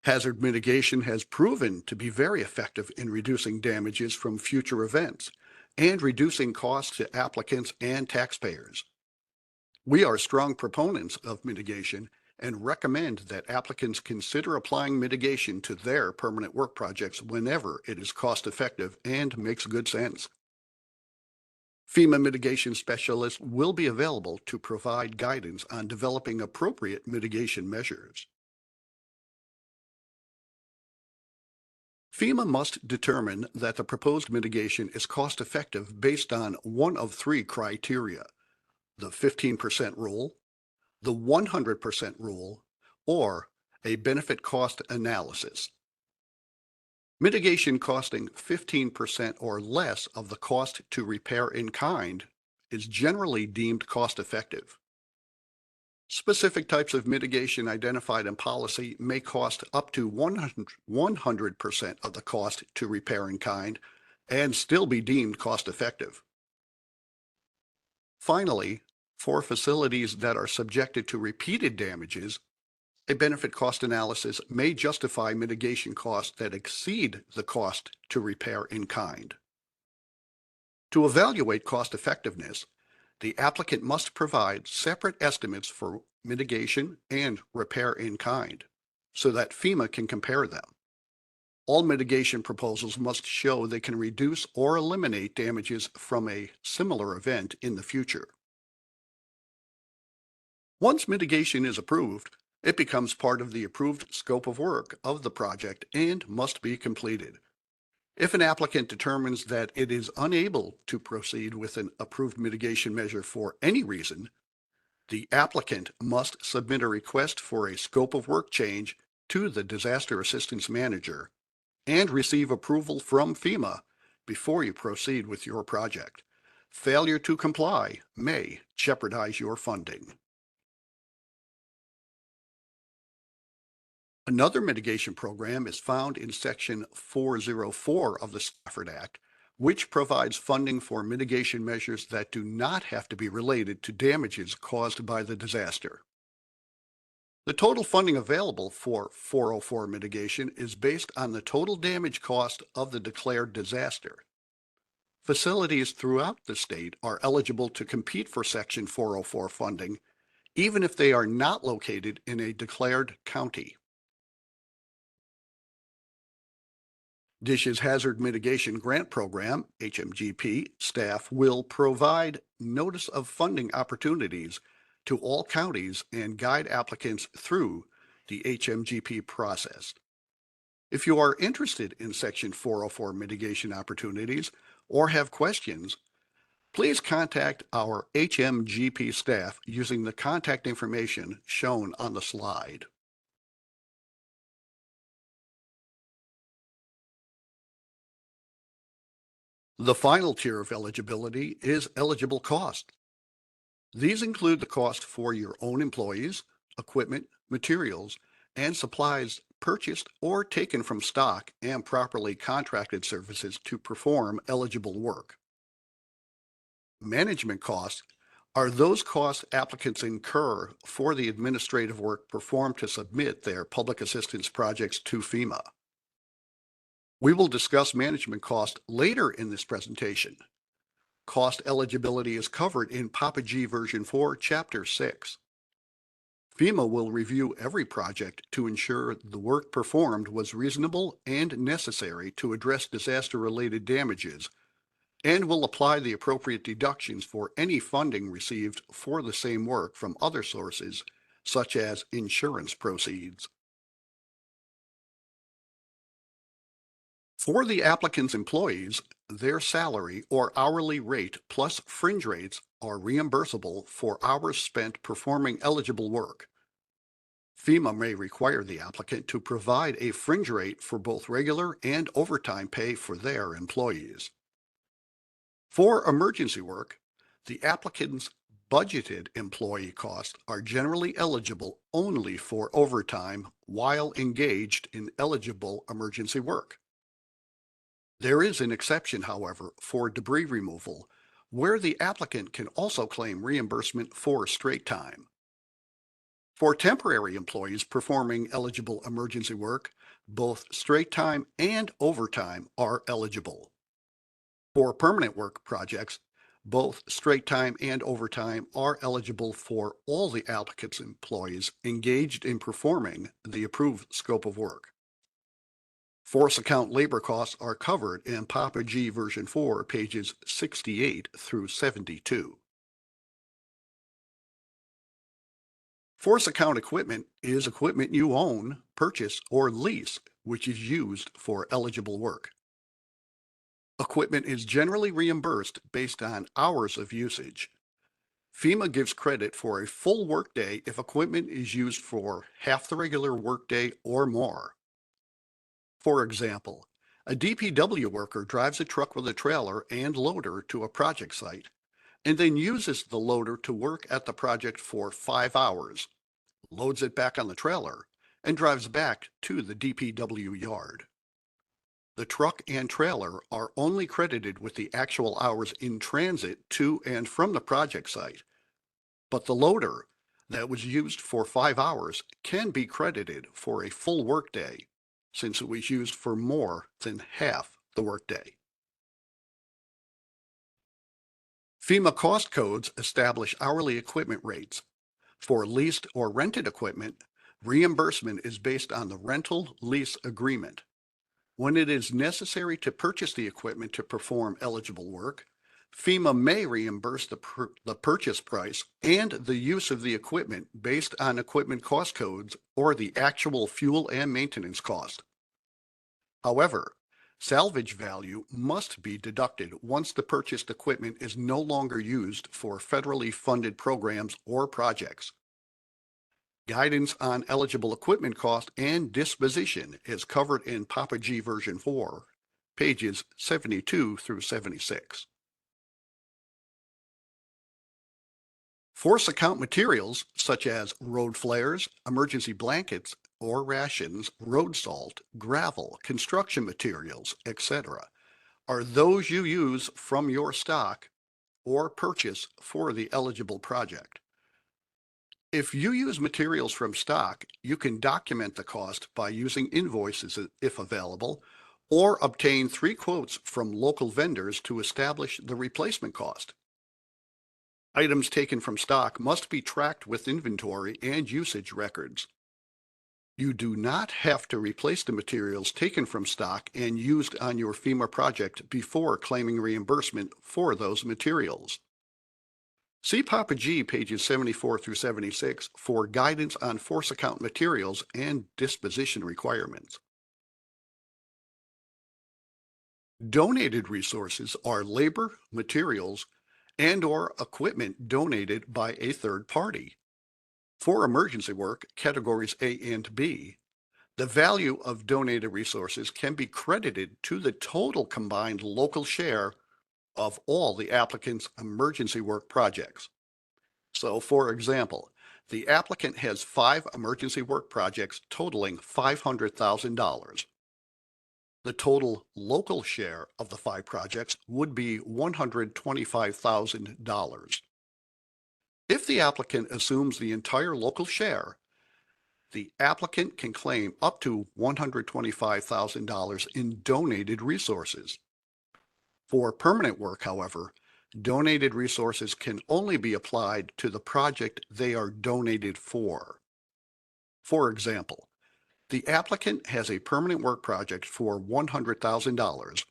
Hazard mitigation has proven to be very effective in reducing damages from future events and reducing costs to applicants and taxpayers. We are strong proponents of mitigation and recommend that applicants consider applying mitigation to their permanent work projects whenever it is cost-effective and makes good sense. FEMA mitigation specialists will be available to provide guidance on developing appropriate mitigation measures. FEMA must determine that the proposed mitigation is cost-effective based on one of three criteria: the 15% rule, the 100% rule, or a benefit cost analysis. Mitigation costing 15% or less of the cost to repair in kind is generally deemed cost-effective. Specific types of mitigation identified in policy may cost up to 100% of the cost to repair in kind and still be deemed cost-effective. Finally, for facilities that are subjected to repeated damages, a benefit cost analysis may justify mitigation costs that exceed the cost to repair in kind. To evaluate cost effectiveness, the applicant must provide separate estimates for mitigation and repair in kind so that FEMA can compare them. All mitigation proposals must show they can reduce or eliminate damages from a similar event in the future. Once mitigation is approved, it becomes part of the approved scope of work of the project and must be completed. If an applicant determines that it is unable to proceed with an approved mitigation measure for any reason, the applicant must submit a request for a scope of work change to the Disaster Assistance Manager and receive approval from FEMA before you proceed with your project. Failure to comply may jeopardize your funding. Another mitigation program is found in Section 404 of the Stafford Act, which provides funding for mitigation measures that do not have to be related to damages caused by the disaster. The total funding available for 404 mitigation is based on the total damage cost of the declared disaster. Facilities throughout the state are eligible to compete for Section 404 funding, even if they are not located in a declared county. DISH's Hazard Mitigation Grant Program, HMGP, staff will provide notice of funding opportunities to all counties and guide applicants through the HMGP process. If you are interested in Section 404 mitigation opportunities or have questions, please contact our HMGP staff using the contact information shown on the slide. The final tier of eligibility is eligible cost. These include the cost for your own employees, equipment, materials, and supplies purchased or taken from stock and properly contracted services to perform eligible work. Management costs are those costs applicants incur for the administrative work performed to submit their public assistance projects to FEMA. We will discuss management cost later in this presentation. Cost eligibility is covered in Papa G version 4, chapter 6. FEMA will review every project to ensure the work performed was reasonable and necessary to address disaster-related damages, and will apply the appropriate deductions for any funding received for the same work from other sources, such as insurance proceeds. For the applicant's employees, their salary or hourly rate plus fringe rates are reimbursable for hours spent performing eligible work. FEMA may require the applicant to provide a fringe rate for both regular and overtime pay for their employees. For emergency work, the applicant's budgeted employee costs are generally eligible only for overtime while engaged in eligible emergency work. There is an exception, however, for debris removal, where the applicant can also claim reimbursement for straight time. For temporary employees performing eligible emergency work, both straight time and overtime are eligible. For permanent work projects, both straight time and overtime are eligible for all the applicant's employees engaged in performing the approved scope of work. Force account labor costs are covered in Papa G version 4, pages 68 through 72. Force account equipment is equipment you own, purchase, or lease, which is used for eligible work. Equipment is generally reimbursed based on hours of usage. FEMA gives credit for a full workday if equipment is used for half the regular workday or more. For example, a DPW worker drives a truck with a trailer and loader to a project site, and then uses the loader to work at the project for 5 hours, loads it back on the trailer, and drives back to the DPW yard. The truck and trailer are only credited with the actual hours in transit to and from the project site, but the loader that was used for 5 hours can be credited for a full workday, since it was used for more than half the workday. FEMA cost codes establish hourly equipment rates. For leased or rented equipment, reimbursement is based on the rental lease agreement. When it is necessary to purchase the equipment to perform eligible work, FEMA may reimburse the purchase price and the use of the equipment based on equipment cost codes or the actual fuel and maintenance cost. However, salvage value must be deducted once the purchased equipment is no longer used for federally funded programs or projects. Guidance on eligible equipment cost and disposition is covered in Papa G version 4, pages 72 through 76. Force account materials such as road flares, emergency blankets or rations, road salt, gravel, construction materials, etc., are those you use from your stock or purchase for the eligible project. If you use materials from stock, you can document the cost by using invoices if available, or obtain 3 quotes from local vendors to establish the replacement cost. Items taken from stock must be tracked with inventory and usage records. You do not have to replace the materials taken from stock and used on your FEMA project before claiming reimbursement for those materials. See Papa G pages 74 through 76 for guidance on force account materials and disposition requirements. Donated resources are labor, materials, and/or equipment donated by a third party. For emergency work, categories A and B, the value of donated resources can be credited to the total combined local share of all the applicant's emergency work projects. So, for example, the applicant has 5 emergency work projects totaling $500,000. The total local share of the 5 projects would be $125,000. If the applicant assumes the entire local share, the applicant can claim up to $125,000 in donated resources. For permanent work, however, donated resources can only be applied to the project they are donated for. For example, the applicant has a permanent work project for $100,000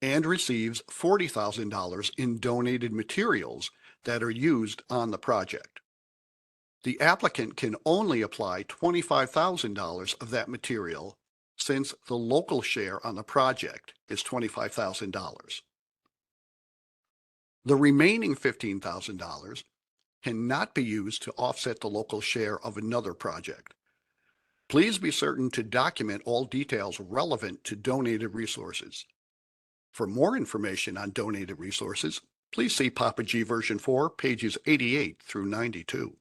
and receives $40,000 in donated materials that are used on the project. The applicant can only apply $25,000 of that material since the local share on the project is $25,000. The remaining $15,000 cannot be used to offset the local share of another project. Please be certain to document all details relevant to donated resources. For more information on donated resources, please see Papa G version 4, pages 88 through 92.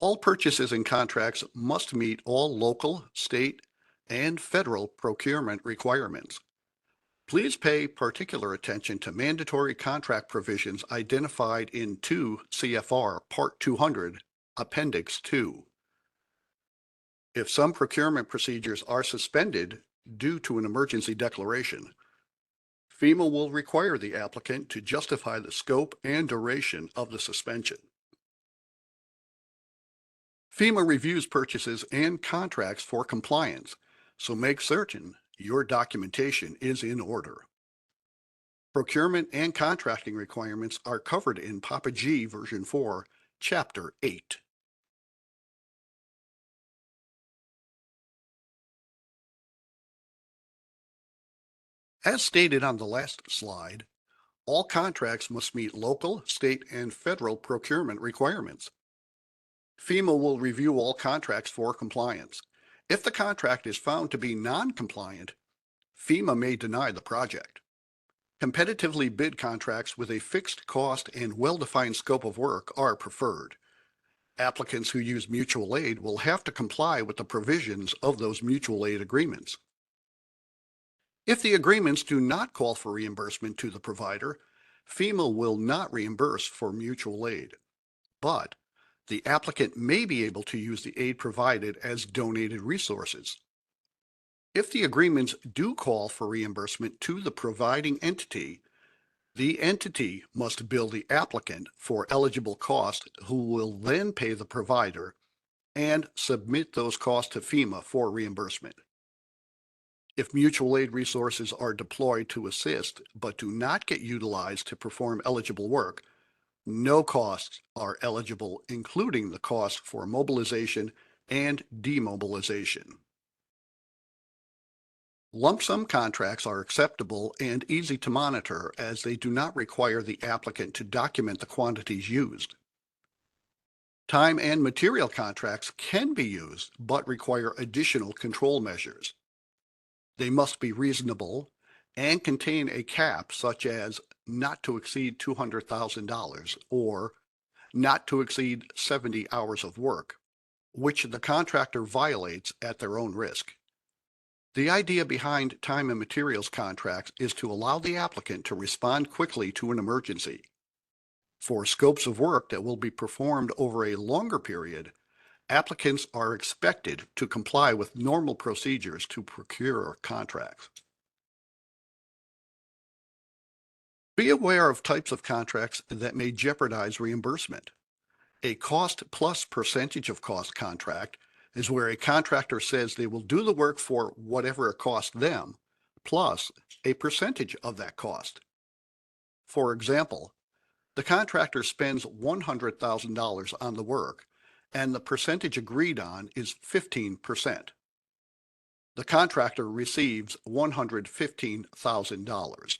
All purchases and contracts must meet all local, state, and federal procurement requirements. Please pay particular attention to mandatory contract provisions identified in 2 CFR Part 200, Appendix 2. If some procurement procedures are suspended due to an emergency declaration, FEMA will require the applicant to justify the scope and duration of the suspension. FEMA reviews purchases and contracts for compliance, so make certain your documentation is in order. Procurement and contracting requirements are covered in Papa G version 4, Chapter 8. As stated on the last slide, all contracts must meet local, state, and federal procurement requirements. FEMA will review all contracts for compliance. If the contract is found to be non-compliant, FEMA may deny the project. Competitively bid contracts with a fixed cost and well-defined scope of work are preferred. Applicants who use mutual aid will have to comply with the provisions of those mutual aid agreements. If the agreements do not call for reimbursement to the provider, FEMA will not reimburse for mutual aid, but the applicant may be able to use the aid provided as donated resources. If the agreements do call for reimbursement to the providing entity, the entity must bill the applicant for eligible costs, who will then pay the provider and submit those costs to FEMA for reimbursement. If mutual aid resources are deployed to assist but do not get utilized to perform eligible work, no costs are eligible, including the cost for mobilization and demobilization. Lump sum contracts are acceptable and easy to monitor, as they do not require the applicant to document the quantities used. Time and material contracts can be used but require additional control measures. They must be reasonable and contain a cap, such as not to exceed $200,000 or not to exceed 70 hours of work, which the contractor violates at their own risk. The idea behind time and materials contracts is to allow the applicant to respond quickly to an emergency. For scopes of work that will be performed over a longer period, applicants are expected to comply with normal procedures to procure contracts. Be aware of types of contracts that may jeopardize reimbursement. A cost plus percentage of cost contract is where a contractor says they will do the work for whatever it costs them, plus a percentage of that cost. For example, the contractor spends $100,000 on the work, and the percentage agreed on is 15%. The contractor receives $115,000.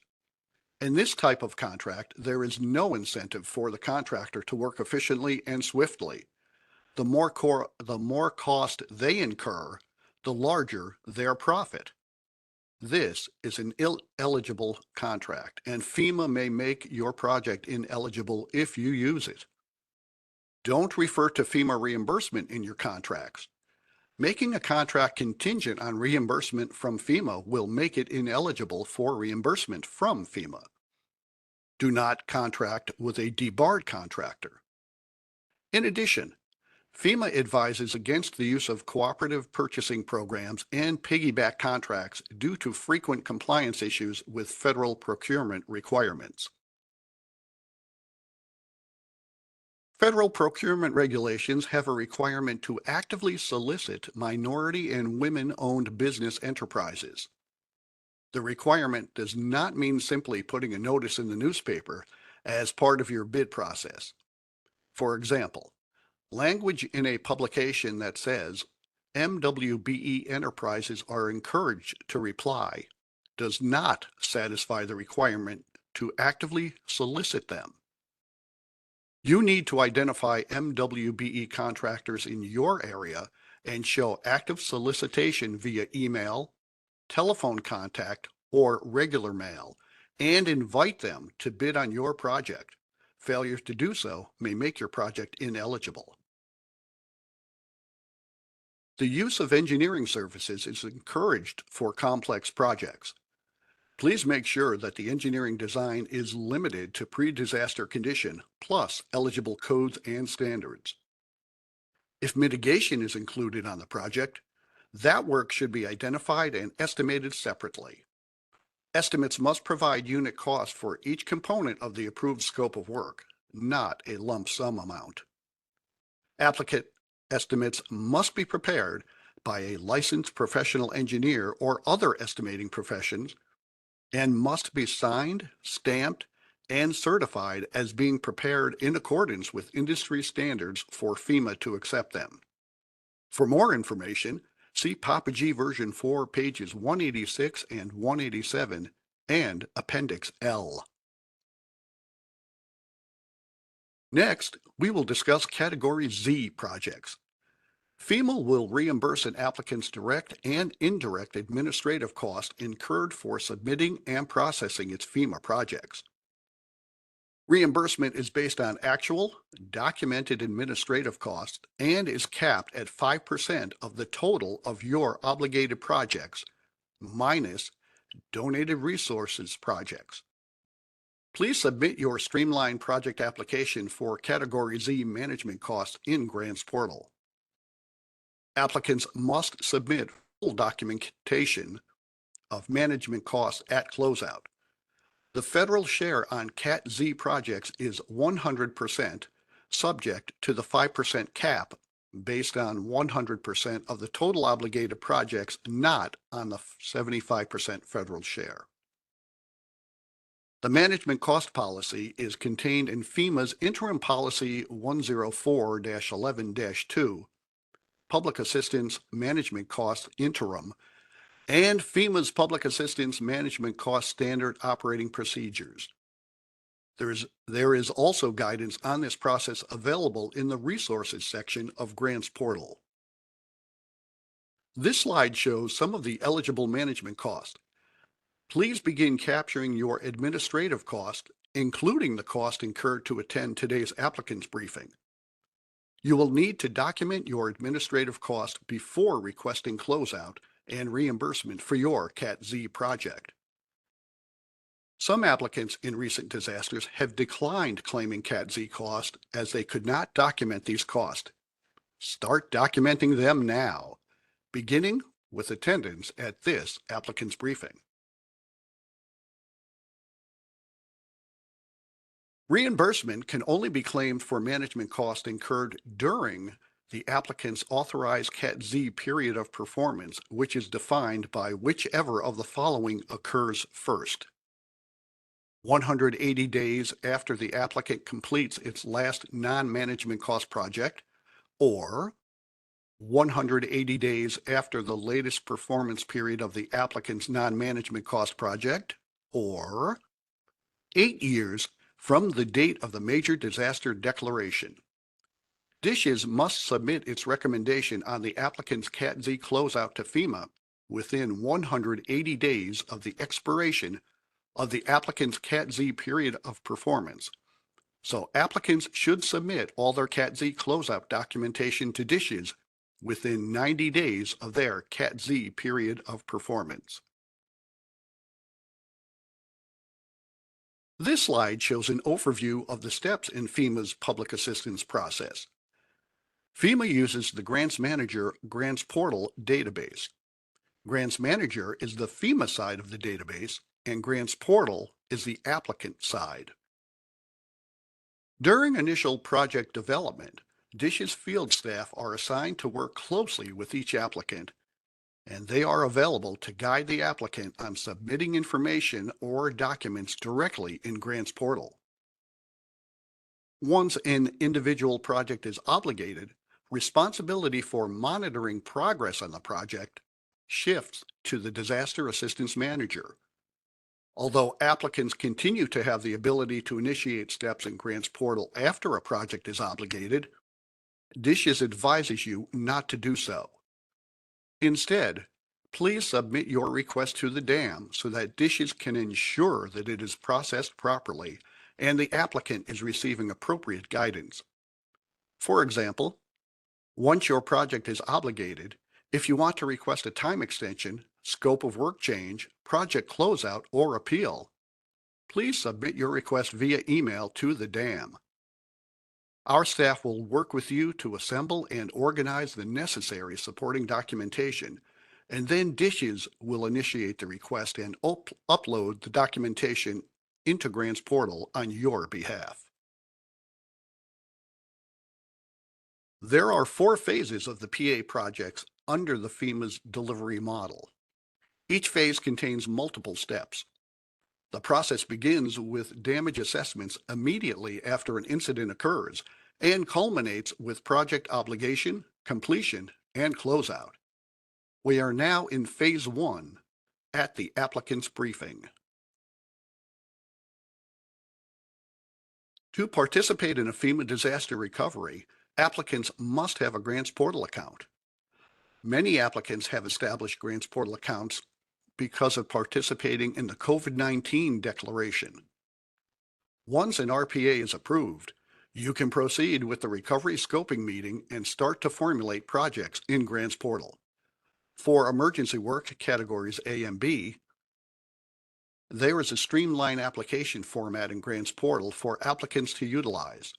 In this type of contract, there is no incentive for the contractor to work efficiently and swiftly. The more cost they incur, the larger their profit. This is an ineligible contract, and FEMA may make your project ineligible if you use it. Don't refer to FEMA reimbursement in your contracts. Making a contract contingent on reimbursement from FEMA will make it ineligible for reimbursement from FEMA. Do not contract with a debarred contractor. In addition, FEMA advises against the use of cooperative purchasing programs and piggyback contracts due to frequent compliance issues with federal procurement requirements. Federal procurement regulations have a requirement to actively solicit minority and women-owned business enterprises. The requirement does not mean simply putting a notice in the newspaper as part of your bid process. For example, language in a publication that says MWBE enterprises are encouraged to reply does not satisfy the requirement to actively solicit them. You need to identify MWBE contractors in your area and show active solicitation via email, telephone contact, or regular mail, and invite them to bid on your project. Failure to do so may make your project ineligible. The use of engineering services is encouraged for complex projects. Please make sure that the engineering design is limited to pre-disaster condition plus eligible codes and standards. If mitigation is included on the project, that work should be identified and estimated separately. Estimates must provide unit cost for each component of the approved scope of work, not a lump sum amount. Applicant estimates must be prepared by a licensed professional engineer or other estimating professions and must be signed, stamped, and certified as being prepared in accordance with industry standards for FEMA to accept them. For more information, see Papa G version 4, pages 186 and 187, and Appendix L. Next, we will discuss Category Z projects. FEMA will reimburse an applicant's direct and indirect administrative costs incurred for submitting and processing its FEMA projects. Reimbursement is based on actual, documented administrative costs and is capped at 5% of the total of your obligated projects, minus donated resources projects. Please submit your streamlined project application for Category Z management costs in Grants Portal. Applicants must submit full documentation of management costs at closeout. The federal share on Cat Z projects is 100%, subject to the 5% cap based on 100% of the total obligated projects, not on the 75% federal share. The management cost policy is contained in FEMA's Interim Policy 104-11-2, Public Assistance Management Cost Interim, and FEMA's Public Assistance Management Cost Standard Operating Procedures. There is also guidance on this process available in the Resources section of Grants Portal. This slide shows some of the eligible management costs. Please begin capturing your administrative cost, including the cost incurred to attend today's applicant's briefing. You will need to document your administrative cost before requesting closeout and reimbursement for your Cat Z project. Some applicants in recent disasters have declined claiming Cat Z cost as they could not document these costs. Start documenting them now, beginning with attendance at this applicant's briefing. Reimbursement can only be claimed for management costs incurred during the applicant's authorized Cat Z period of performance, which is defined by whichever of the following occurs first. 180 days after the applicant completes its last non-management cost project, or 180 days after the latest performance period of the applicant's non-management cost project, or 8 years from the date of the major disaster declaration. DSHS must submit its recommendation on the applicant's Cat Z closeout to FEMA within 180 days of the expiration of the applicant's Cat Z period of performance. So applicants should submit all their Cat Z closeout documentation to DSHS within 90 days of their Cat Z period of performance. This slide shows an overview of the steps in FEMA's public assistance process. FEMA uses the Grants Manager Grants Portal database. Grants Manager is the FEMA side of the database, and Grants Portal is the applicant side. During initial project development, DSHS field staff are assigned to work closely with each applicant, and they are available to guide the applicant on submitting information or documents directly in Grants Portal. Once an individual project is obligated, responsibility for monitoring progress on the project shifts to the Disaster Assistance Manager. Although applicants continue to have the ability to initiate steps in Grants Portal after a project is obligated, DSHS advises you not to do so. Instead, please submit your request to the DAM so that DSHS can ensure that it is processed properly and the applicant is receiving appropriate guidance. For example, once your project is obligated, if you want to request a time extension, scope of work change, project closeout, or appeal, please submit your request via email to the DAM. Our staff will work with you to assemble and organize the necessary supporting documentation, and then DSHS will initiate the request and upload the documentation into Grants Portal on your behalf. There are 4 phases of the PA projects under the FEMA's delivery model. Each phase contains multiple steps. The process begins with damage assessments immediately after an incident occurs and culminates with project obligation, completion, and closeout. We are now in phase 1 at the applicant's briefing. To participate in a FEMA disaster recovery, applicants must have a Grants Portal account. Many applicants have established Grants Portal accounts because of participating in the COVID-19 declaration. Once an RPA is approved, you can proceed with the recovery scoping meeting and start to formulate projects in Grants Portal. For emergency work categories A and B, there is a streamlined application format in Grants Portal for applicants to utilize.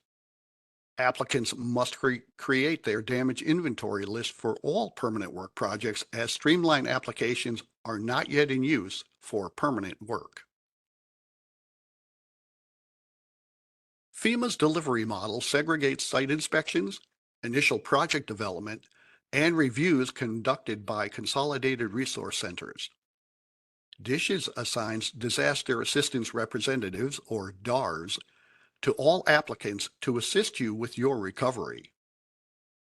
Applicants must create their damage inventory list for all permanent work projects, as streamlined applications are not yet in use for permanent work. FEMA's delivery model segregates site inspections, initial project development, and reviews conducted by Consolidated Resource Centers. DSHS assigns disaster assistance representatives, or DARs, to all applicants to assist you with your recovery.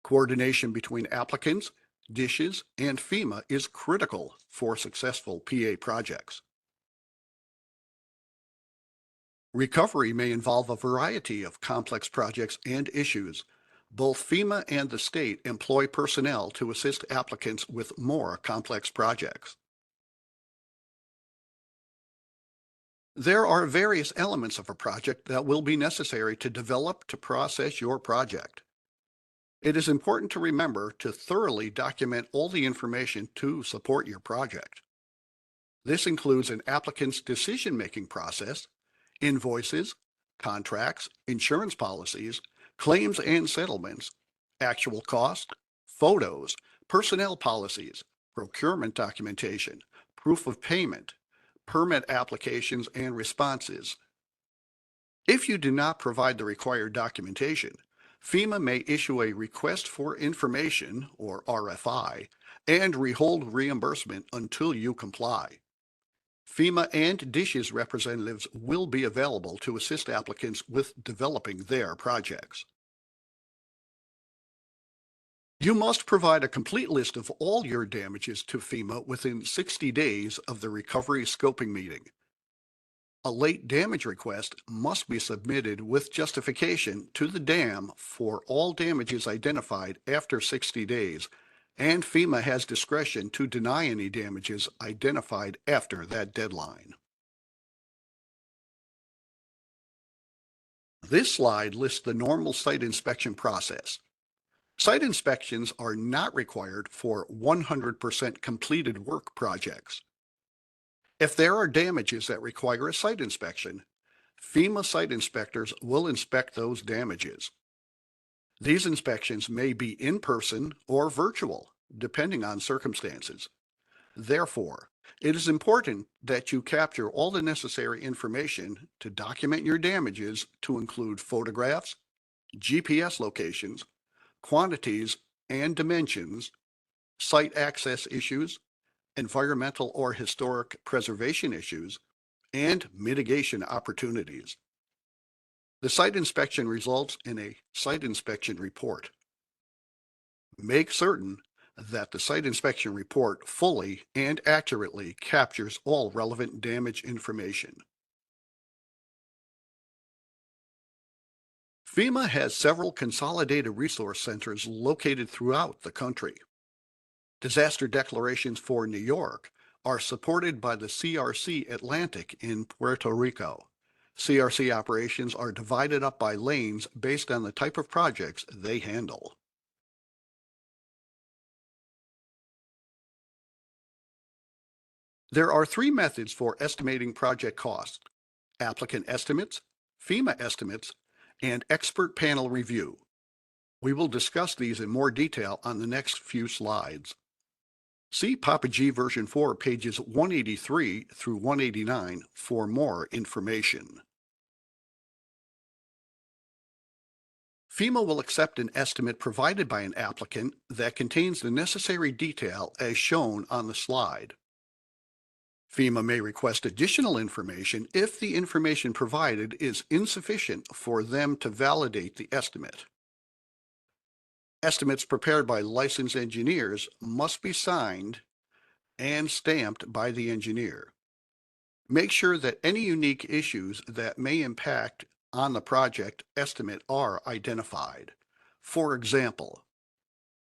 Coordination between applicants, DSHS, and FEMA is critical for successful PA projects. Recovery may involve a variety of complex projects and issues. Both FEMA and the state employ personnel to assist applicants with more complex projects. There are various elements of a project that will be necessary to develop to process your project. It is important to remember to thoroughly document all the information to support your project. This includes an applicant's decision-making process, invoices, contracts, insurance policies, claims and settlements, actual cost, photos, personnel policies, procurement documentation, proof of payment, permit applications and responses. If you do not provide the required documentation, FEMA may issue a Request for Information, or RFI, and withhold reimbursement until you comply. FEMA and DISH's representatives will be available to assist applicants with developing their projects. You must provide a complete list of all your damages to FEMA within 60 days of the recovery scoping meeting. A late damage request must be submitted with justification to the dam for all damages identified after 60 days, and FEMA has discretion to deny any damages identified after that deadline. This slide lists the normal site inspection process. Site inspections are not required for 100% completed work projects. If there are damages that require a site inspection, FEMA site inspectors will inspect those damages. These inspections may be in person or virtual, depending on circumstances. Therefore, it is important that you capture all the necessary information to document your damages, to include photographs, GPS locations, quantities and dimensions, site access issues, environmental or historic preservation issues, and mitigation opportunities. The site inspection results in a site inspection report. Make certain that the site inspection report fully and accurately captures all relevant damage information. FEMA has several consolidated resource centers located throughout the country. Disaster declarations for New York are supported by the CRC Atlantic in Puerto Rico. CRC operations are divided up by lanes based on the type of projects they handle. There are three methods for estimating project costs: applicant estimates, FEMA estimates, and expert panel review. We will discuss these in more detail on the next few slides. See Papa G version 4, pages 183 through 189 for more information. FEMA will accept an estimate provided by an applicant that contains the necessary detail as shown on the slide. FEMA may request additional information if the information provided is insufficient for them to validate the estimate. Estimates prepared by licensed engineers must be signed and stamped by the engineer. Make sure that any unique issues that may impact on the project estimate are identified. For example,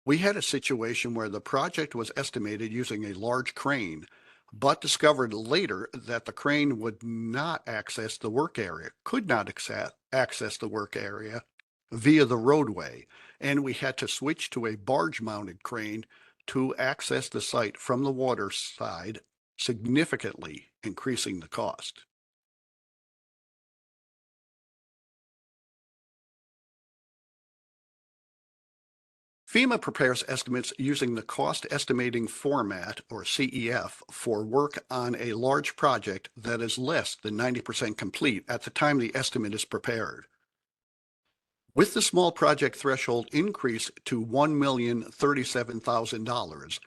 we had a situation where the project was estimated using a large crane, but discovered later that the crane would not access the work area, could not access the work area via the roadway, and we had to switch to a barge-mounted crane to access the site from the water side, significantly increasing the cost. FEMA prepares estimates using the cost estimating format, or CEF, for work on a large project that is less than 90% complete at the time the estimate is prepared. With the small project threshold increase to $1,037,000,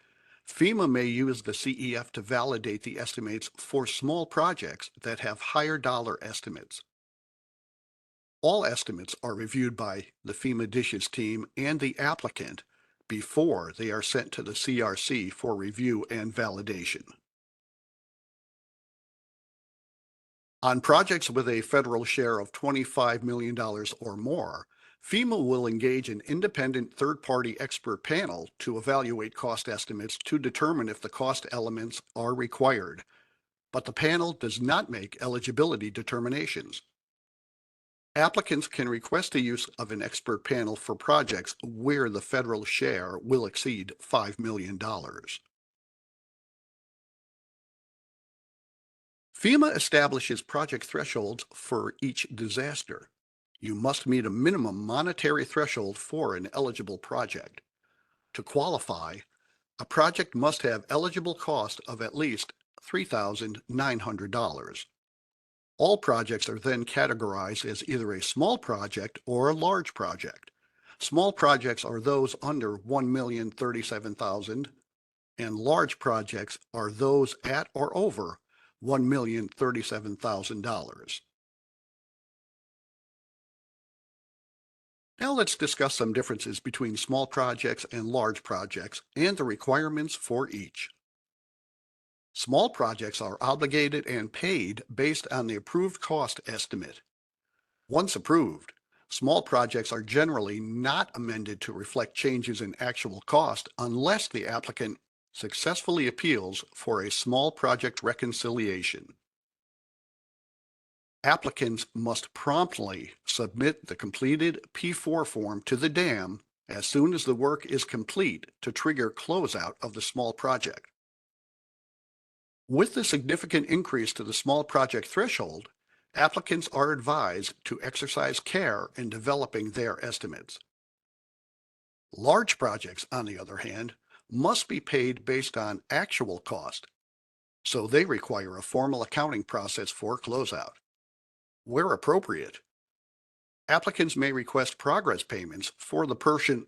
FEMA may use the CEF to validate the estimates for small projects that have higher dollar estimates. All estimates are reviewed by the FEMA DISH's team and the applicant before they are sent to the CRC for review and validation. On projects with a federal share of $25 million or more, FEMA will engage an independent third-party expert panel to evaluate cost estimates to determine if the cost elements are required, but the panel does not make eligibility determinations. Applicants can request the use of an expert panel for projects where the federal share will exceed $5 million. FEMA establishes project thresholds for each disaster. You must meet a minimum monetary threshold for an eligible project. To qualify, a project must have eligible cost of at least $3,900. All projects are then categorized as either a small project or a large project. Small projects are those under $1,037,000, and large projects are those at or over $1,037,000. Now let's discuss some differences between small projects and large projects and the requirements for each. Small projects are obligated and paid based on the approved cost estimate. Once approved, small projects are generally not amended to reflect changes in actual cost unless the applicant successfully appeals for a small project reconciliation. Applicants must promptly submit the completed P4 form to the dam as soon as the work is complete to trigger closeout of the small project. With the significant increase to the small project threshold, applicants are advised to exercise care in developing their estimates. Large projects, on the other hand, must be paid based on actual cost, so they require a formal accounting process for closeout. Where appropriate, applicants may request progress payments for the portion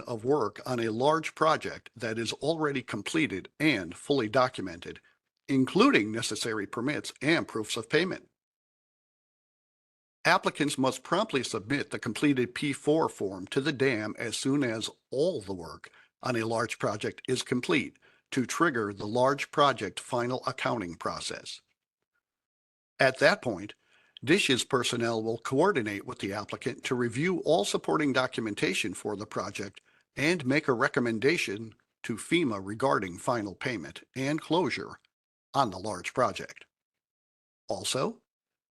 of work on a large project that is already completed and fully documented, including necessary permits and proofs of payment. Applicants must promptly submit the completed P4 form to the dam as soon as all the work on a large project is complete to trigger the large project final accounting process. At that point, DISH's personnel will coordinate with the applicant to review all supporting documentation for the project and make a recommendation to FEMA regarding final payment and closure on the large project. Also,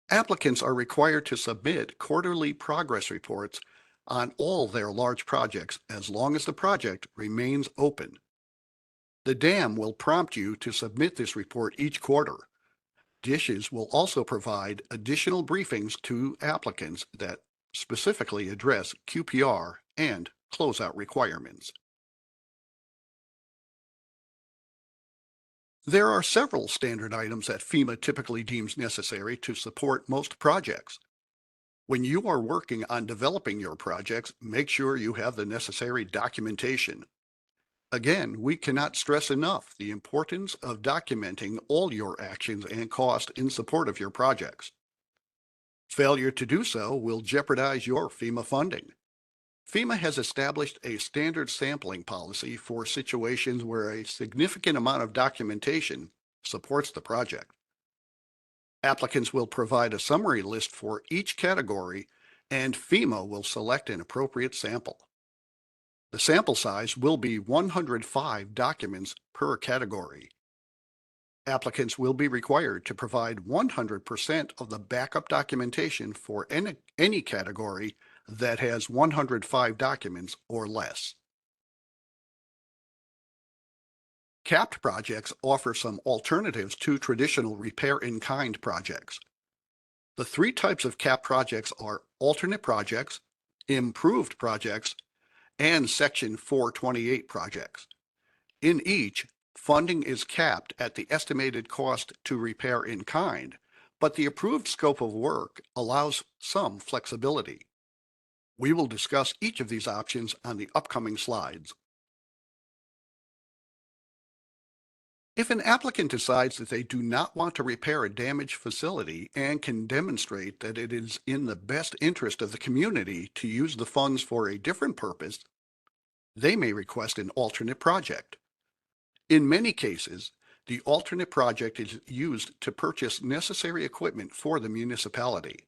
applicants are required to submit quarterly progress reports on all their large projects as long as the project remains open. The dam will prompt you to submit this report each quarter. DISHs will also provide additional briefings to applicants that specifically address QPR and closeout requirements. There are several standard items that FEMA typically deems necessary to support most projects. When you are working on developing your projects, make sure you have the necessary documentation. Again, we cannot stress enough the importance of documenting all your actions and costs in support of your projects. Failure to do so will jeopardize your FEMA funding. FEMA has established a standard sampling policy for situations where a significant amount of documentation supports the project. Applicants will provide a summary list for each category, and FEMA will select an appropriate sample. The sample size will be 105 documents per category. Applicants will be required to provide 100% of the backup documentation for any category that has 105 documents or less. Capped projects offer some alternatives to traditional repair-in-kind projects. The three types of capped projects are alternate projects, improved projects, and Section 428 projects. In each, funding is capped at the estimated cost to repair in kind, but the approved scope of work allows some flexibility. We will discuss each of these options on the upcoming slides. If an applicant decides that they do not want to repair a damaged facility and can demonstrate that it is in the best interest of the community to use the funds for a different purpose, they may request an alternate project. In many cases, the alternate project is used to purchase necessary equipment for the municipality.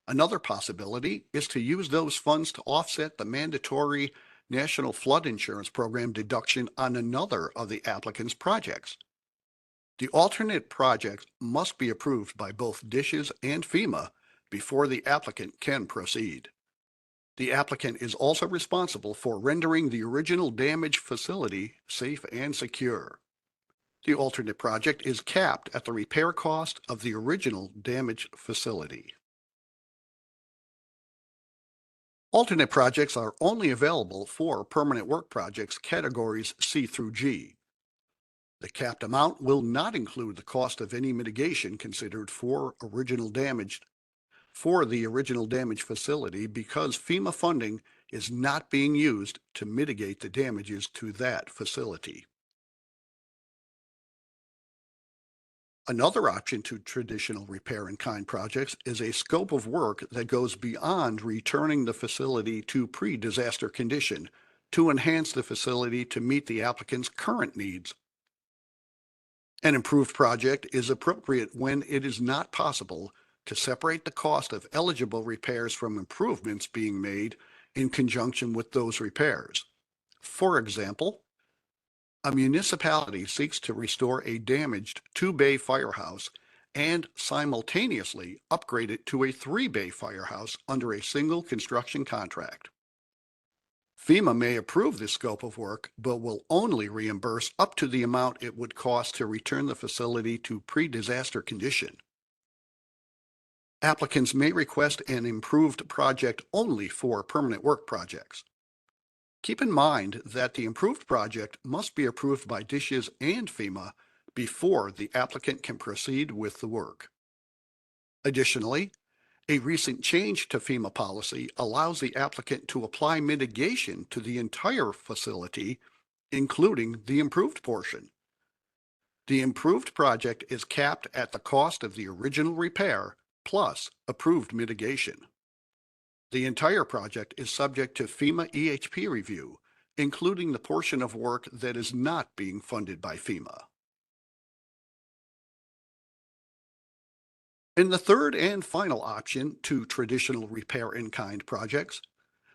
Another possibility is to use those funds to offset the mandatory National Flood Insurance Program deduction on another of the applicant's projects. The alternate project must be approved by both DISHs and FEMA before the applicant can proceed. The applicant is also responsible for rendering the original damaged facility safe and secure. The alternate project is capped at the repair cost of the original damaged facility. Alternate projects are only available for permanent work projects categories C through G. The capped amount will not include the cost of any mitigation considered for the original damage facility because FEMA funding is not being used to mitigate the damages to that facility. Another option to traditional repair in kind projects is a scope of work that goes beyond returning the facility to pre-disaster condition to enhance the facility to meet the applicant's current needs. An improved project is appropriate when it is not possible to separate the cost of eligible repairs from improvements being made in conjunction with those repairs. For example, a municipality seeks to restore a damaged two-bay firehouse and simultaneously upgrade it to a three-bay firehouse under a single construction contract. FEMA may approve this scope of work, but will only reimburse up to the amount it would cost to return the facility to pre-disaster condition. Applicants may request an improved project only for permanent work projects. Keep in mind that the improved project must be approved by DSHS and FEMA before the applicant can proceed with the work. Additionally, a recent change to FEMA policy allows the applicant to apply mitigation to the entire facility, including the improved portion. The improved project is capped at the cost of the original repair plus approved mitigation. The entire project is subject to FEMA EHP review, including the portion of work that is not being funded by FEMA. In the third and final option to traditional repair-in-kind projects,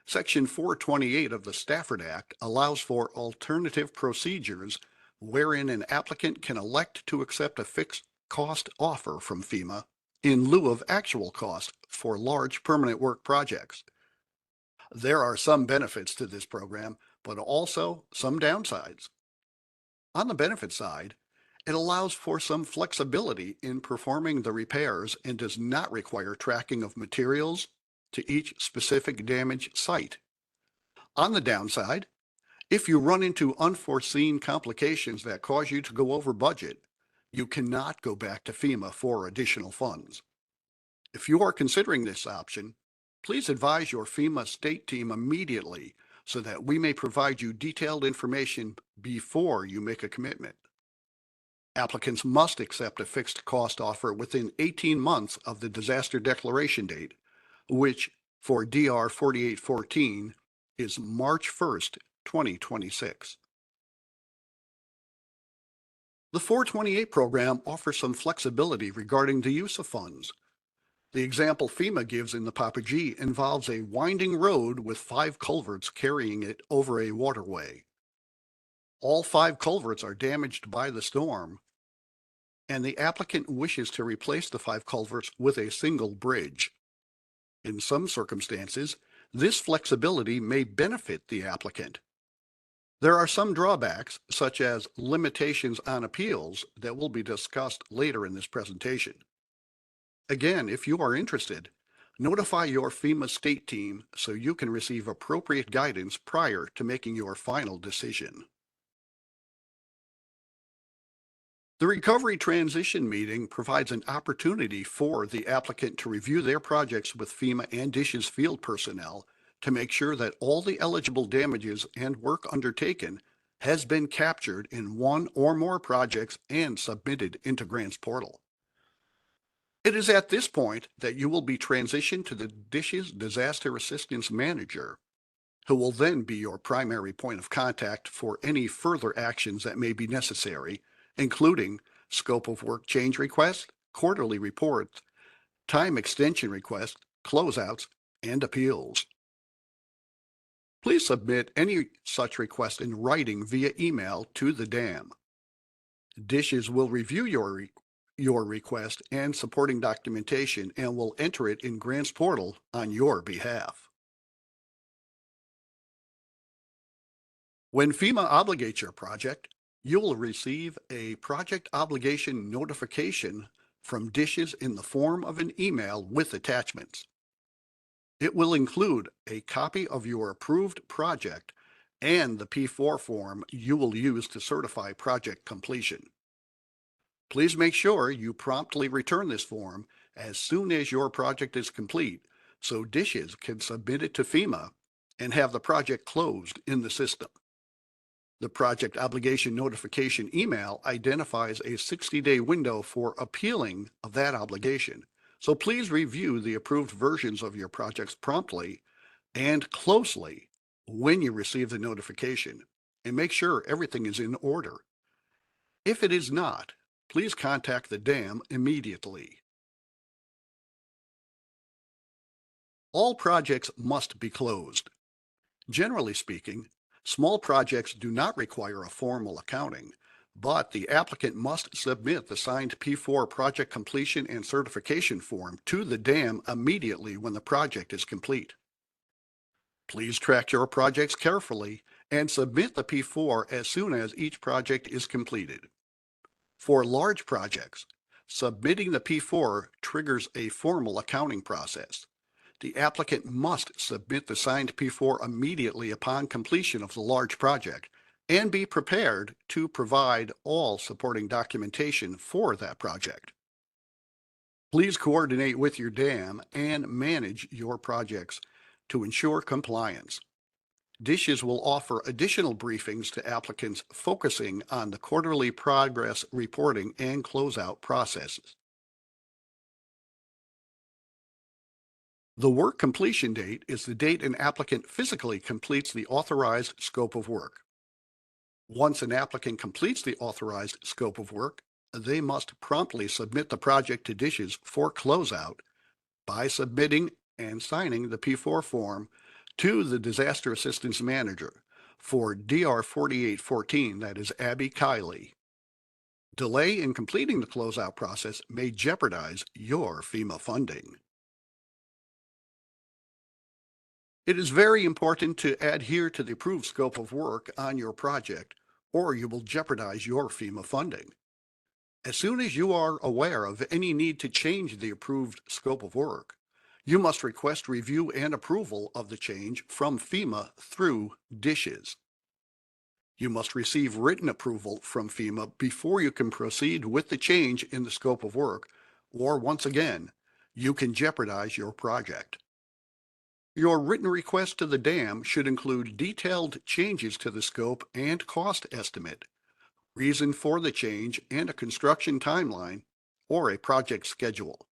Section 428 of the Stafford Act allows for alternative procedures wherein an applicant can elect to accept a fixed cost offer from FEMA in lieu of actual cost for large permanent work projects. There are some benefits to this program, but also some downsides. On the benefit side, it allows for some flexibility in performing the repairs and does not require tracking of materials to each specific damage site. On the downside, if you run into unforeseen complications that cause you to go over budget, you cannot go back to FEMA for additional funds. If you are considering this option, please advise your FEMA state team immediately so that we may provide you detailed information before you make a commitment. Applicants must accept a fixed cost offer within 18 months of the disaster declaration date, which for DR 4814 is March 1st, 2026. The 428 program offers some flexibility regarding the use of funds. The example FEMA gives in the Papa G involves a winding road with 5 culverts carrying it over a waterway. All 5 culverts are damaged by the storm, and the applicant wishes to replace the 5 culverts with a single bridge. In some circumstances, this flexibility may benefit the applicant. There are some drawbacks, such as limitations on appeals, that will be discussed later in this presentation. Again, if you are interested, notify your FEMA state team so you can receive appropriate guidance prior to making your final decision. The Recovery Transition Meeting provides an opportunity for the applicant to review their projects with FEMA and DSHS field personnel to make sure that all the eligible damages and work undertaken has been captured in one or more projects and submitted into Grants Portal. It is at this point that you will be transitioned to the DSHS Disaster Assistance Manager, who will then be your primary point of contact for any further actions that may be necessary, including scope of work change requests, quarterly reports, time extension requests, closeouts, and appeals. Please submit any such request in writing via email to the DAM. DSHS will review your request and supporting documentation and will enter it in Grants Portal on your behalf. When FEMA obligates your project, You will receive a project obligation notification from Dishes in the form of an email with attachments. It will include a copy of your approved project and the P4 form you will use to certify project completion. Please make sure you promptly return this form as soon as your project is complete so Dishes can submit it to FEMA and have the project closed in the system. The project obligation notification email identifies a 60-day window for appealing of that obligation. So please review the approved versions of your projects promptly and closely when you receive the notification and make sure everything is in order. If it is not, please contact the dam immediately. All projects must be closed. Generally speaking, small projects do not require a formal accounting, but the applicant must submit the signed P4 project completion and certification form to the dam immediately when the project is complete. Please track your projects carefully and submit the P4 as soon as each project is completed. For large projects, submitting the P4 triggers a formal accounting process. The applicant must submit the signed P4 immediately upon completion of the large project and be prepared to provide all supporting documentation for that project. Please coordinate with your dam and manage your projects to ensure compliance. Dishes will offer additional briefings to applicants focusing on the quarterly progress reporting and closeout processes. The work completion date is the date an applicant physically completes the authorized scope of work. Once an applicant completes the authorized scope of work, they must promptly submit the project to Dishes for closeout by submitting and signing the P4 form to the Disaster Assistance Manager for DR 4814, that is Abby Kiley. Delay in completing the closeout process may jeopardize your FEMA funding. It is very important to adhere to the approved scope of work on your project, or you will jeopardize your FEMA funding. As soon as you are aware of any need to change the approved scope of work, you must request review and approval of the change from FEMA through Dishes. You must receive written approval from FEMA before you can proceed with the change in the scope of work, or once again, you can jeopardize your project. Your written request to the dam should include detailed changes to the scope and cost estimate, reason for the change, and a construction timeline or a project schedule.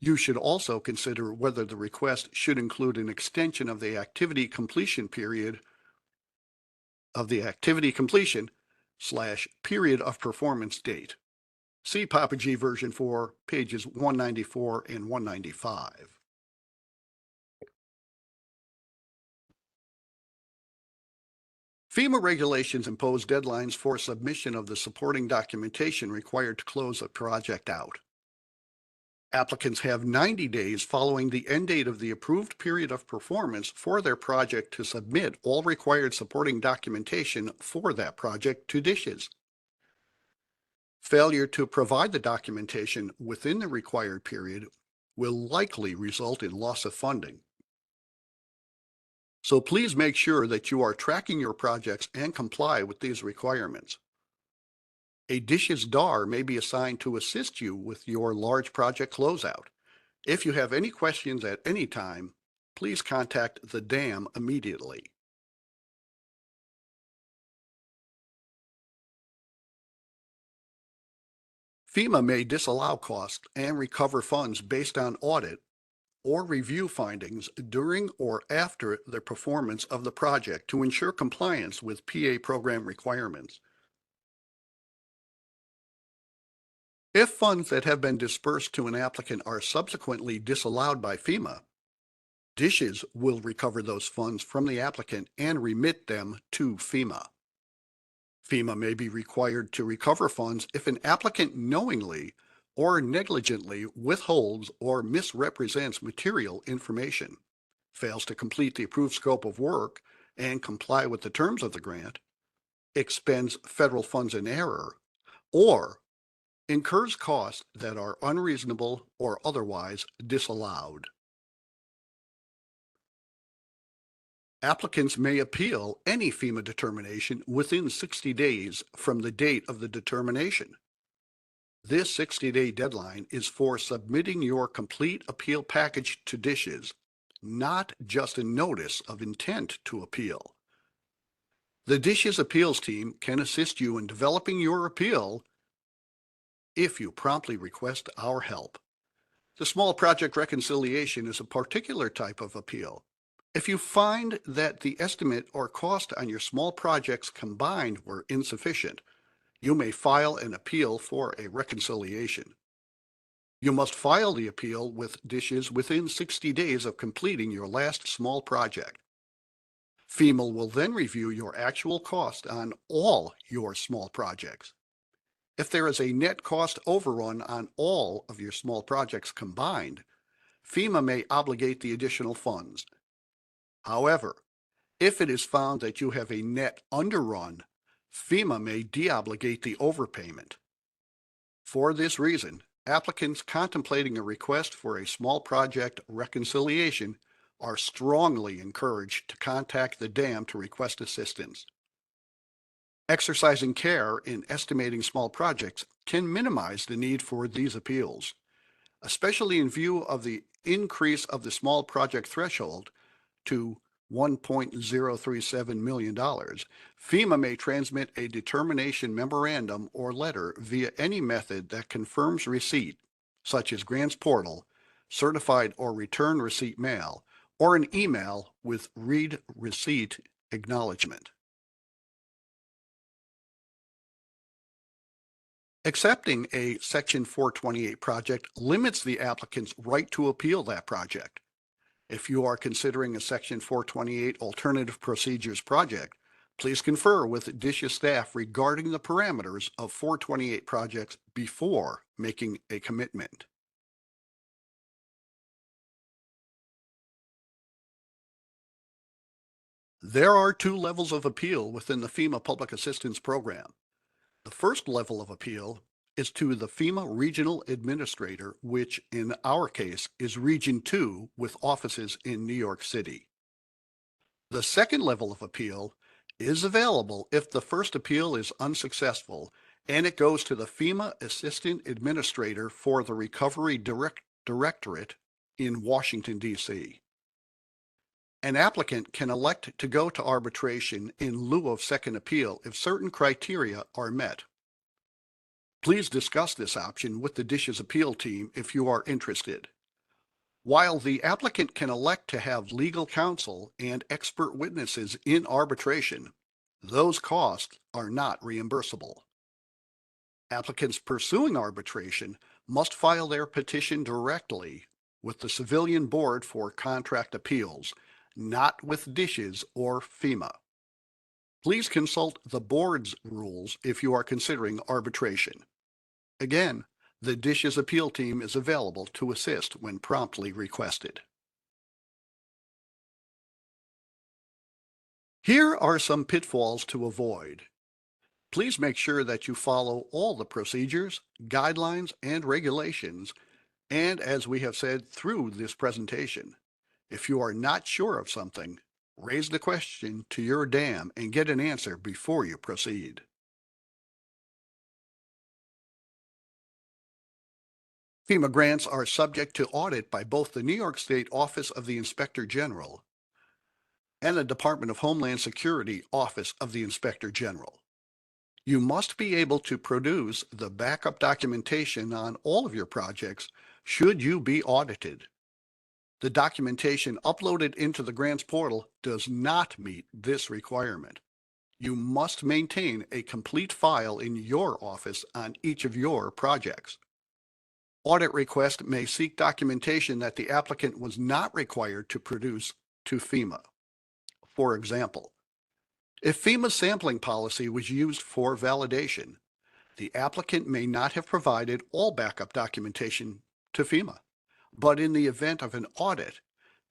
You should also consider whether the request should include an extension of the activity completion period / period of performance date. See Papa G version 4, pages 194 and 195. FEMA regulations impose deadlines for submission of the supporting documentation required to close a project out. Applicants have 90 days following the end date of the approved period of performance for their project to submit all required supporting documentation for that project to Dishes. Failure to provide the documentation within the required period will likely result in loss of funding. So please make sure that you are tracking your projects and comply with these requirements. A Dishes DAR may be assigned to assist you with your large project closeout. If you have any questions at any time, please contact the dam immediately. FEMA may disallow costs and recover funds based on audit or review findings during or after the performance of the project to ensure compliance with PA program requirements. If funds that have been dispersed to an applicant are subsequently disallowed by FEMA, Dishes will recover those funds from the applicant and remit them to FEMA. FEMA may be required to recover funds if an applicant knowingly or negligently withholds or misrepresents material information, fails to complete the approved scope of work and comply with the terms of the grant, expends federal funds in error, or incurs costs that are unreasonable or otherwise disallowed. Applicants may appeal any FEMA determination within 60 days from the date of the determination. This 60-day deadline is for submitting your complete appeal package to DISHES, not just a notice of intent to appeal. The DISHES appeals team can assist you in developing your appeal if you promptly request our help. The small project reconciliation is a particular type of appeal. If you find that the estimate or cost on your small projects combined were insufficient, you may file an appeal for a reconciliation. You must file the appeal with DISHES within 60 days of completing your last small project. FEMA will then review your actual cost on all your small projects. If there is a net cost overrun on all of your small projects combined, FEMA may obligate the additional funds. However, if it is found that you have a net underrun, FEMA may deobligate the overpayment. For this reason, applicants contemplating a request for a small project reconciliation are strongly encouraged to contact the dam to request assistance. Exercising care in estimating small projects can minimize the need for these appeals, especially in view of the increase of the small project threshold to $1.037 million. FEMA may transmit a determination memorandum or letter via any method that confirms receipt, such as grants portal, certified or return receipt mail, or an email with read receipt acknowledgement. Accepting a Section 428 project limits the applicant's right to appeal that project. If you are considering a Section 428 alternative procedures project, please confer with DISHES staff regarding the parameters of 428 projects before making a commitment. There are two levels of appeal within the FEMA Public Assistance Program. The first level of appeal is to the FEMA Regional Administrator, which in our case is Region 2 with offices in New York City. The second level of appeal is available if the first appeal is unsuccessful and it goes to the FEMA Assistant Administrator for the Recovery Directorate in Washington, D.C. An applicant can elect to go to arbitration in lieu of second appeal if certain criteria are met. Please discuss this option with the DISHES appeal team if you are interested. While the applicant can elect to have legal counsel and expert witnesses in arbitration, those costs are not reimbursable. Applicants pursuing arbitration must file their petition directly with the Civilian Board for Contract Appeals, not with DISHES or FEMA. Please consult the board's rules if you are considering arbitration. Again, the DISHES appeal team is available to assist when promptly requested. Here are some pitfalls to avoid. Please make sure that you follow all the procedures, guidelines, and regulations, and as we have said through this presentation, if you are not sure of something, raise the question to your dam and get an answer before you proceed. FEMA grants are subject to audit by both the New York State Office of the Inspector General and the Department of Homeland Security Office of the Inspector General. You must be able to produce the backup documentation on all of your projects should you be audited. The documentation uploaded into the grants portal does not meet this requirement. You must maintain a complete file in your office on each of your projects. Audit request may seek documentation that the applicant was not required to produce to FEMA. For example, if FEMA's sampling policy was used for validation, the applicant may not have provided all backup documentation to FEMA. But in the event of an audit,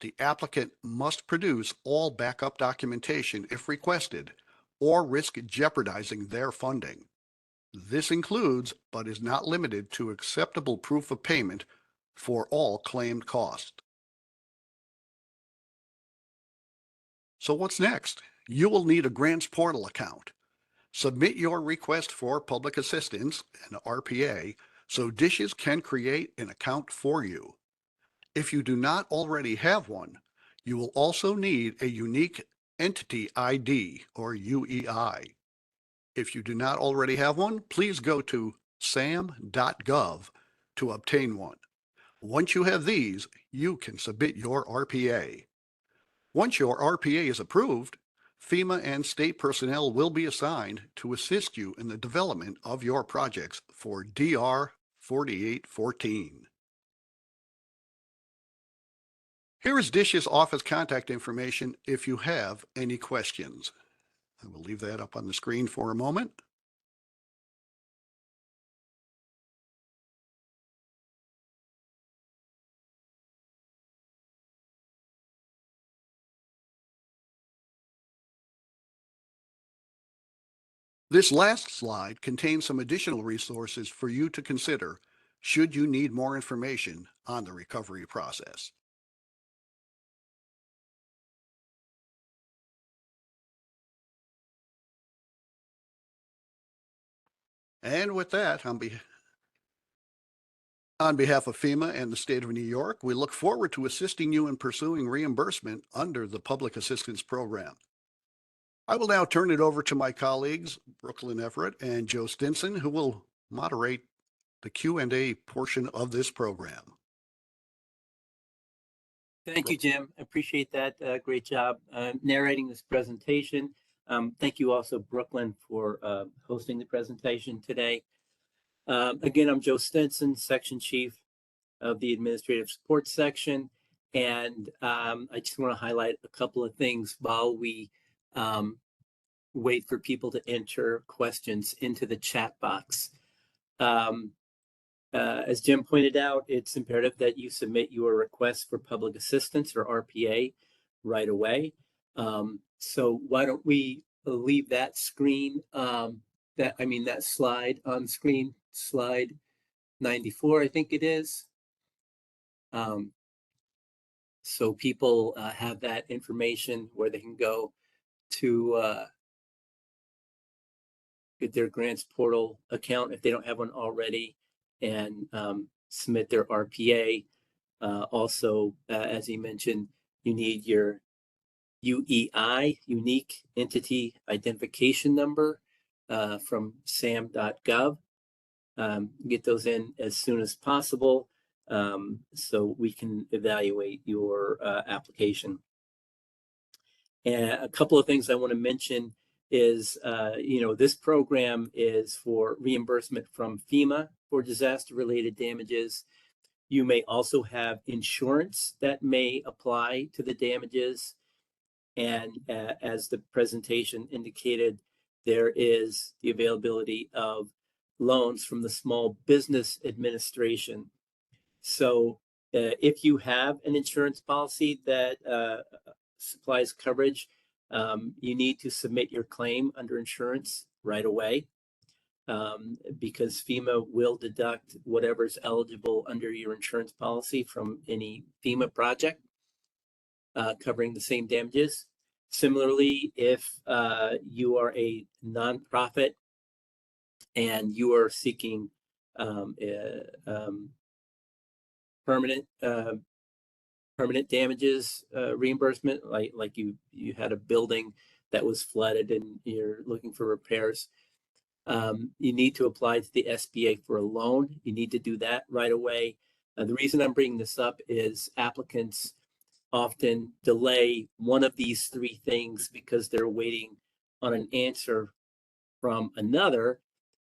the applicant must produce all backup documentation if requested, or risk jeopardizing their funding. This includes, but is not limited to, acceptable proof of payment for all claimed costs. So what's next? You will need a grants portal account. Submit your request for public assistance, an RPA, so DISHES can create an account for you. If you do not already have one, you will also need a unique entity ID, or UEI. If you do not already have one, please go to sam.gov to obtain one. Once you have these, you can submit your RPA. Once your RPA is approved, FEMA and state personnel will be assigned to assist you in the development of your projects for DR 4814. Here is DISH's office contact information if you have any questions. I will leave that up on the screen for a moment. This last slide contains some additional resources for you to consider should you need more information on the recovery process. And with that, on behalf of FEMA and the state of New York, we look forward to assisting you in pursuing reimbursement under the Public Assistance Program. I will now turn it over to my colleagues, Brooklyn Everett and Joe Stinson, who will moderate the Q&A portion of this program. Thank you, Jim. I appreciate that. Great job narrating this presentation. Thank you also, Brooklyn, for hosting the presentation today. Again, I'm Joe Stinson, Section Chief of the Administrative Support Section. And I just want to highlight a couple of things while we wait for people to enter questions into the chat box. As Jim pointed out, it's imperative that you submit your request for public assistance, or RPA, right away. So why don't we leave that screen, that slide on screen, slide 94, I think it is. So people have that information where they can go to get their grants portal account if they don't have one already, and submit their RPA. Also, as he mentioned, you need your UEI, Unique Entity Identification Number, from sam.gov. Get those in as soon as possible so we can evaluate your application. And a couple of things I want to mention is, this program is for reimbursement from FEMA for disaster-related damages. You may also have insurance that may apply to the damages. And as the presentation indicated, there is the availability of loans from the Small Business Administration. So if you have an insurance policy that supplies coverage, you need to submit your claim under insurance right away, because FEMA will deduct whatever's eligible under your insurance policy from any FEMA project covering the same damages. Similarly, if you are a nonprofit and you are seeking permanent damages reimbursement, like you had a building that was flooded and you're looking for repairs, you need to apply to the SBA for a loan. You need to do that right away. The reason I'm bringing this up is applicants often delay one of these three things because they're waiting on an answer from another,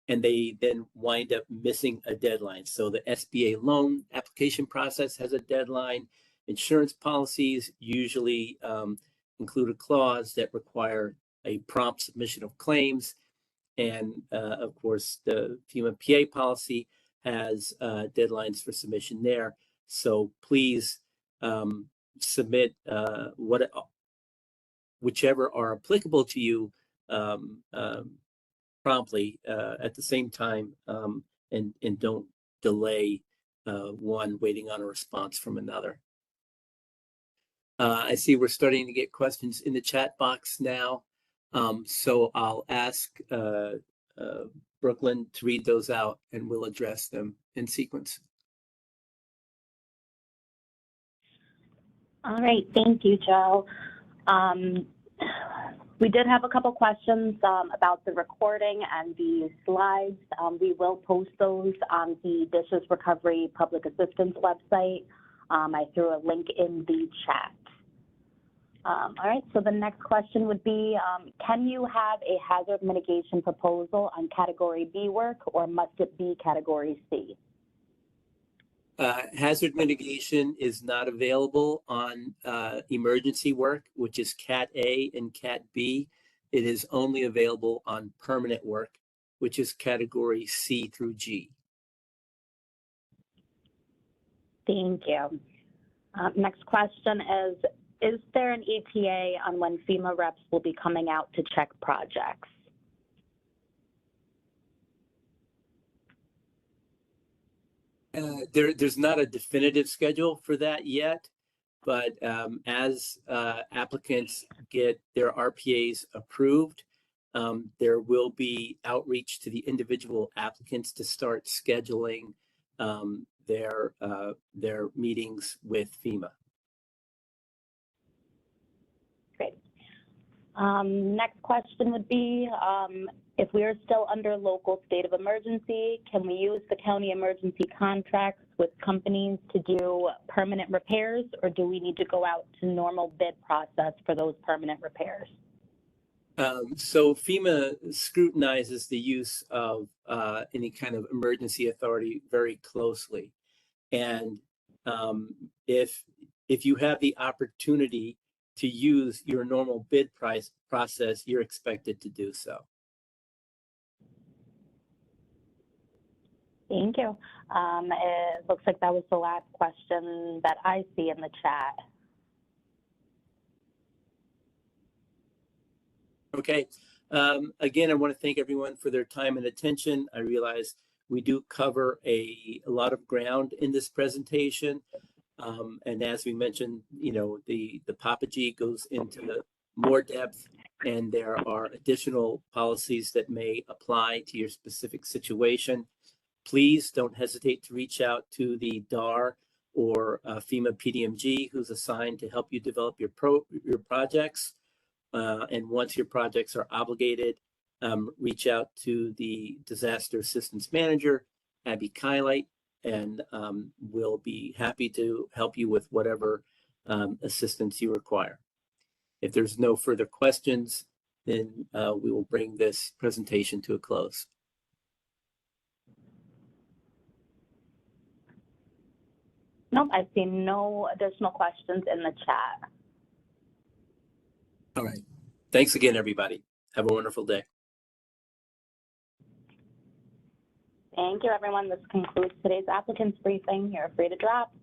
and they then wind up missing a deadline. So the SBA loan application process has a deadline. Insurance policies usually include a clause that require a prompt submission of claims. And of course, the FEMA PA policy has deadlines for submission there. So please submit whichever are applicable to you promptly at the same time, and don't delay one waiting on a response from another. I see we're starting to get questions in the chat box now. So I'll ask Brooklyn to read those out and we'll address them in sequence. All right, thank you, Joe. We did have a couple questions about the recording and the slides. We will post those on the Dishes Recovery Public Assistance website. I threw a link in the chat. All right, so the next question would be, can you have a hazard mitigation proposal on Category B work, or must it be Category C? Hazard mitigation is not available on emergency work, which is Cat A and Cat B. It is only available on permanent work, which is Category C through G. Thank you. Next question is there an ETA on when FEMA reps will be coming out to check projects? There's not a definitive schedule for that yet, but as applicants get their RPAs approved, there will be outreach to the individual applicants to start scheduling their meetings with FEMA. Great. Next question would be, if we are still under local state of emergency, can we use the county emergency contracts with companies to do permanent repairs, or do we need to go out to normal bid process for those permanent repairs? So FEMA scrutinizes the use of any kind of emergency authority very closely. And if you have the opportunity to use your normal bid process, you're expected to do so. Thank you. It looks like that was the last question that I see in the chat. Okay. Again, I want to thank everyone for their time and attention. I realize we do cover a lot of ground in this presentation. And as we mentioned, you know, the Papagy goes into more depth, and there are additional policies that may apply to your specific situation. Please don't hesitate to reach out to the DAR or FEMA PDMG, who's assigned to help you develop your projects. And once your projects are obligated, reach out to the Disaster Assistance Manager, Abby Kylite, and we'll be happy to help you with whatever assistance you require. If there's no further questions, then we will bring this presentation to a close. Nope, I've seen no additional questions in the chat. All right. Thanks again, everybody. Have a wonderful day. Thank you, everyone. This concludes today's applicants briefing. You're free to drop.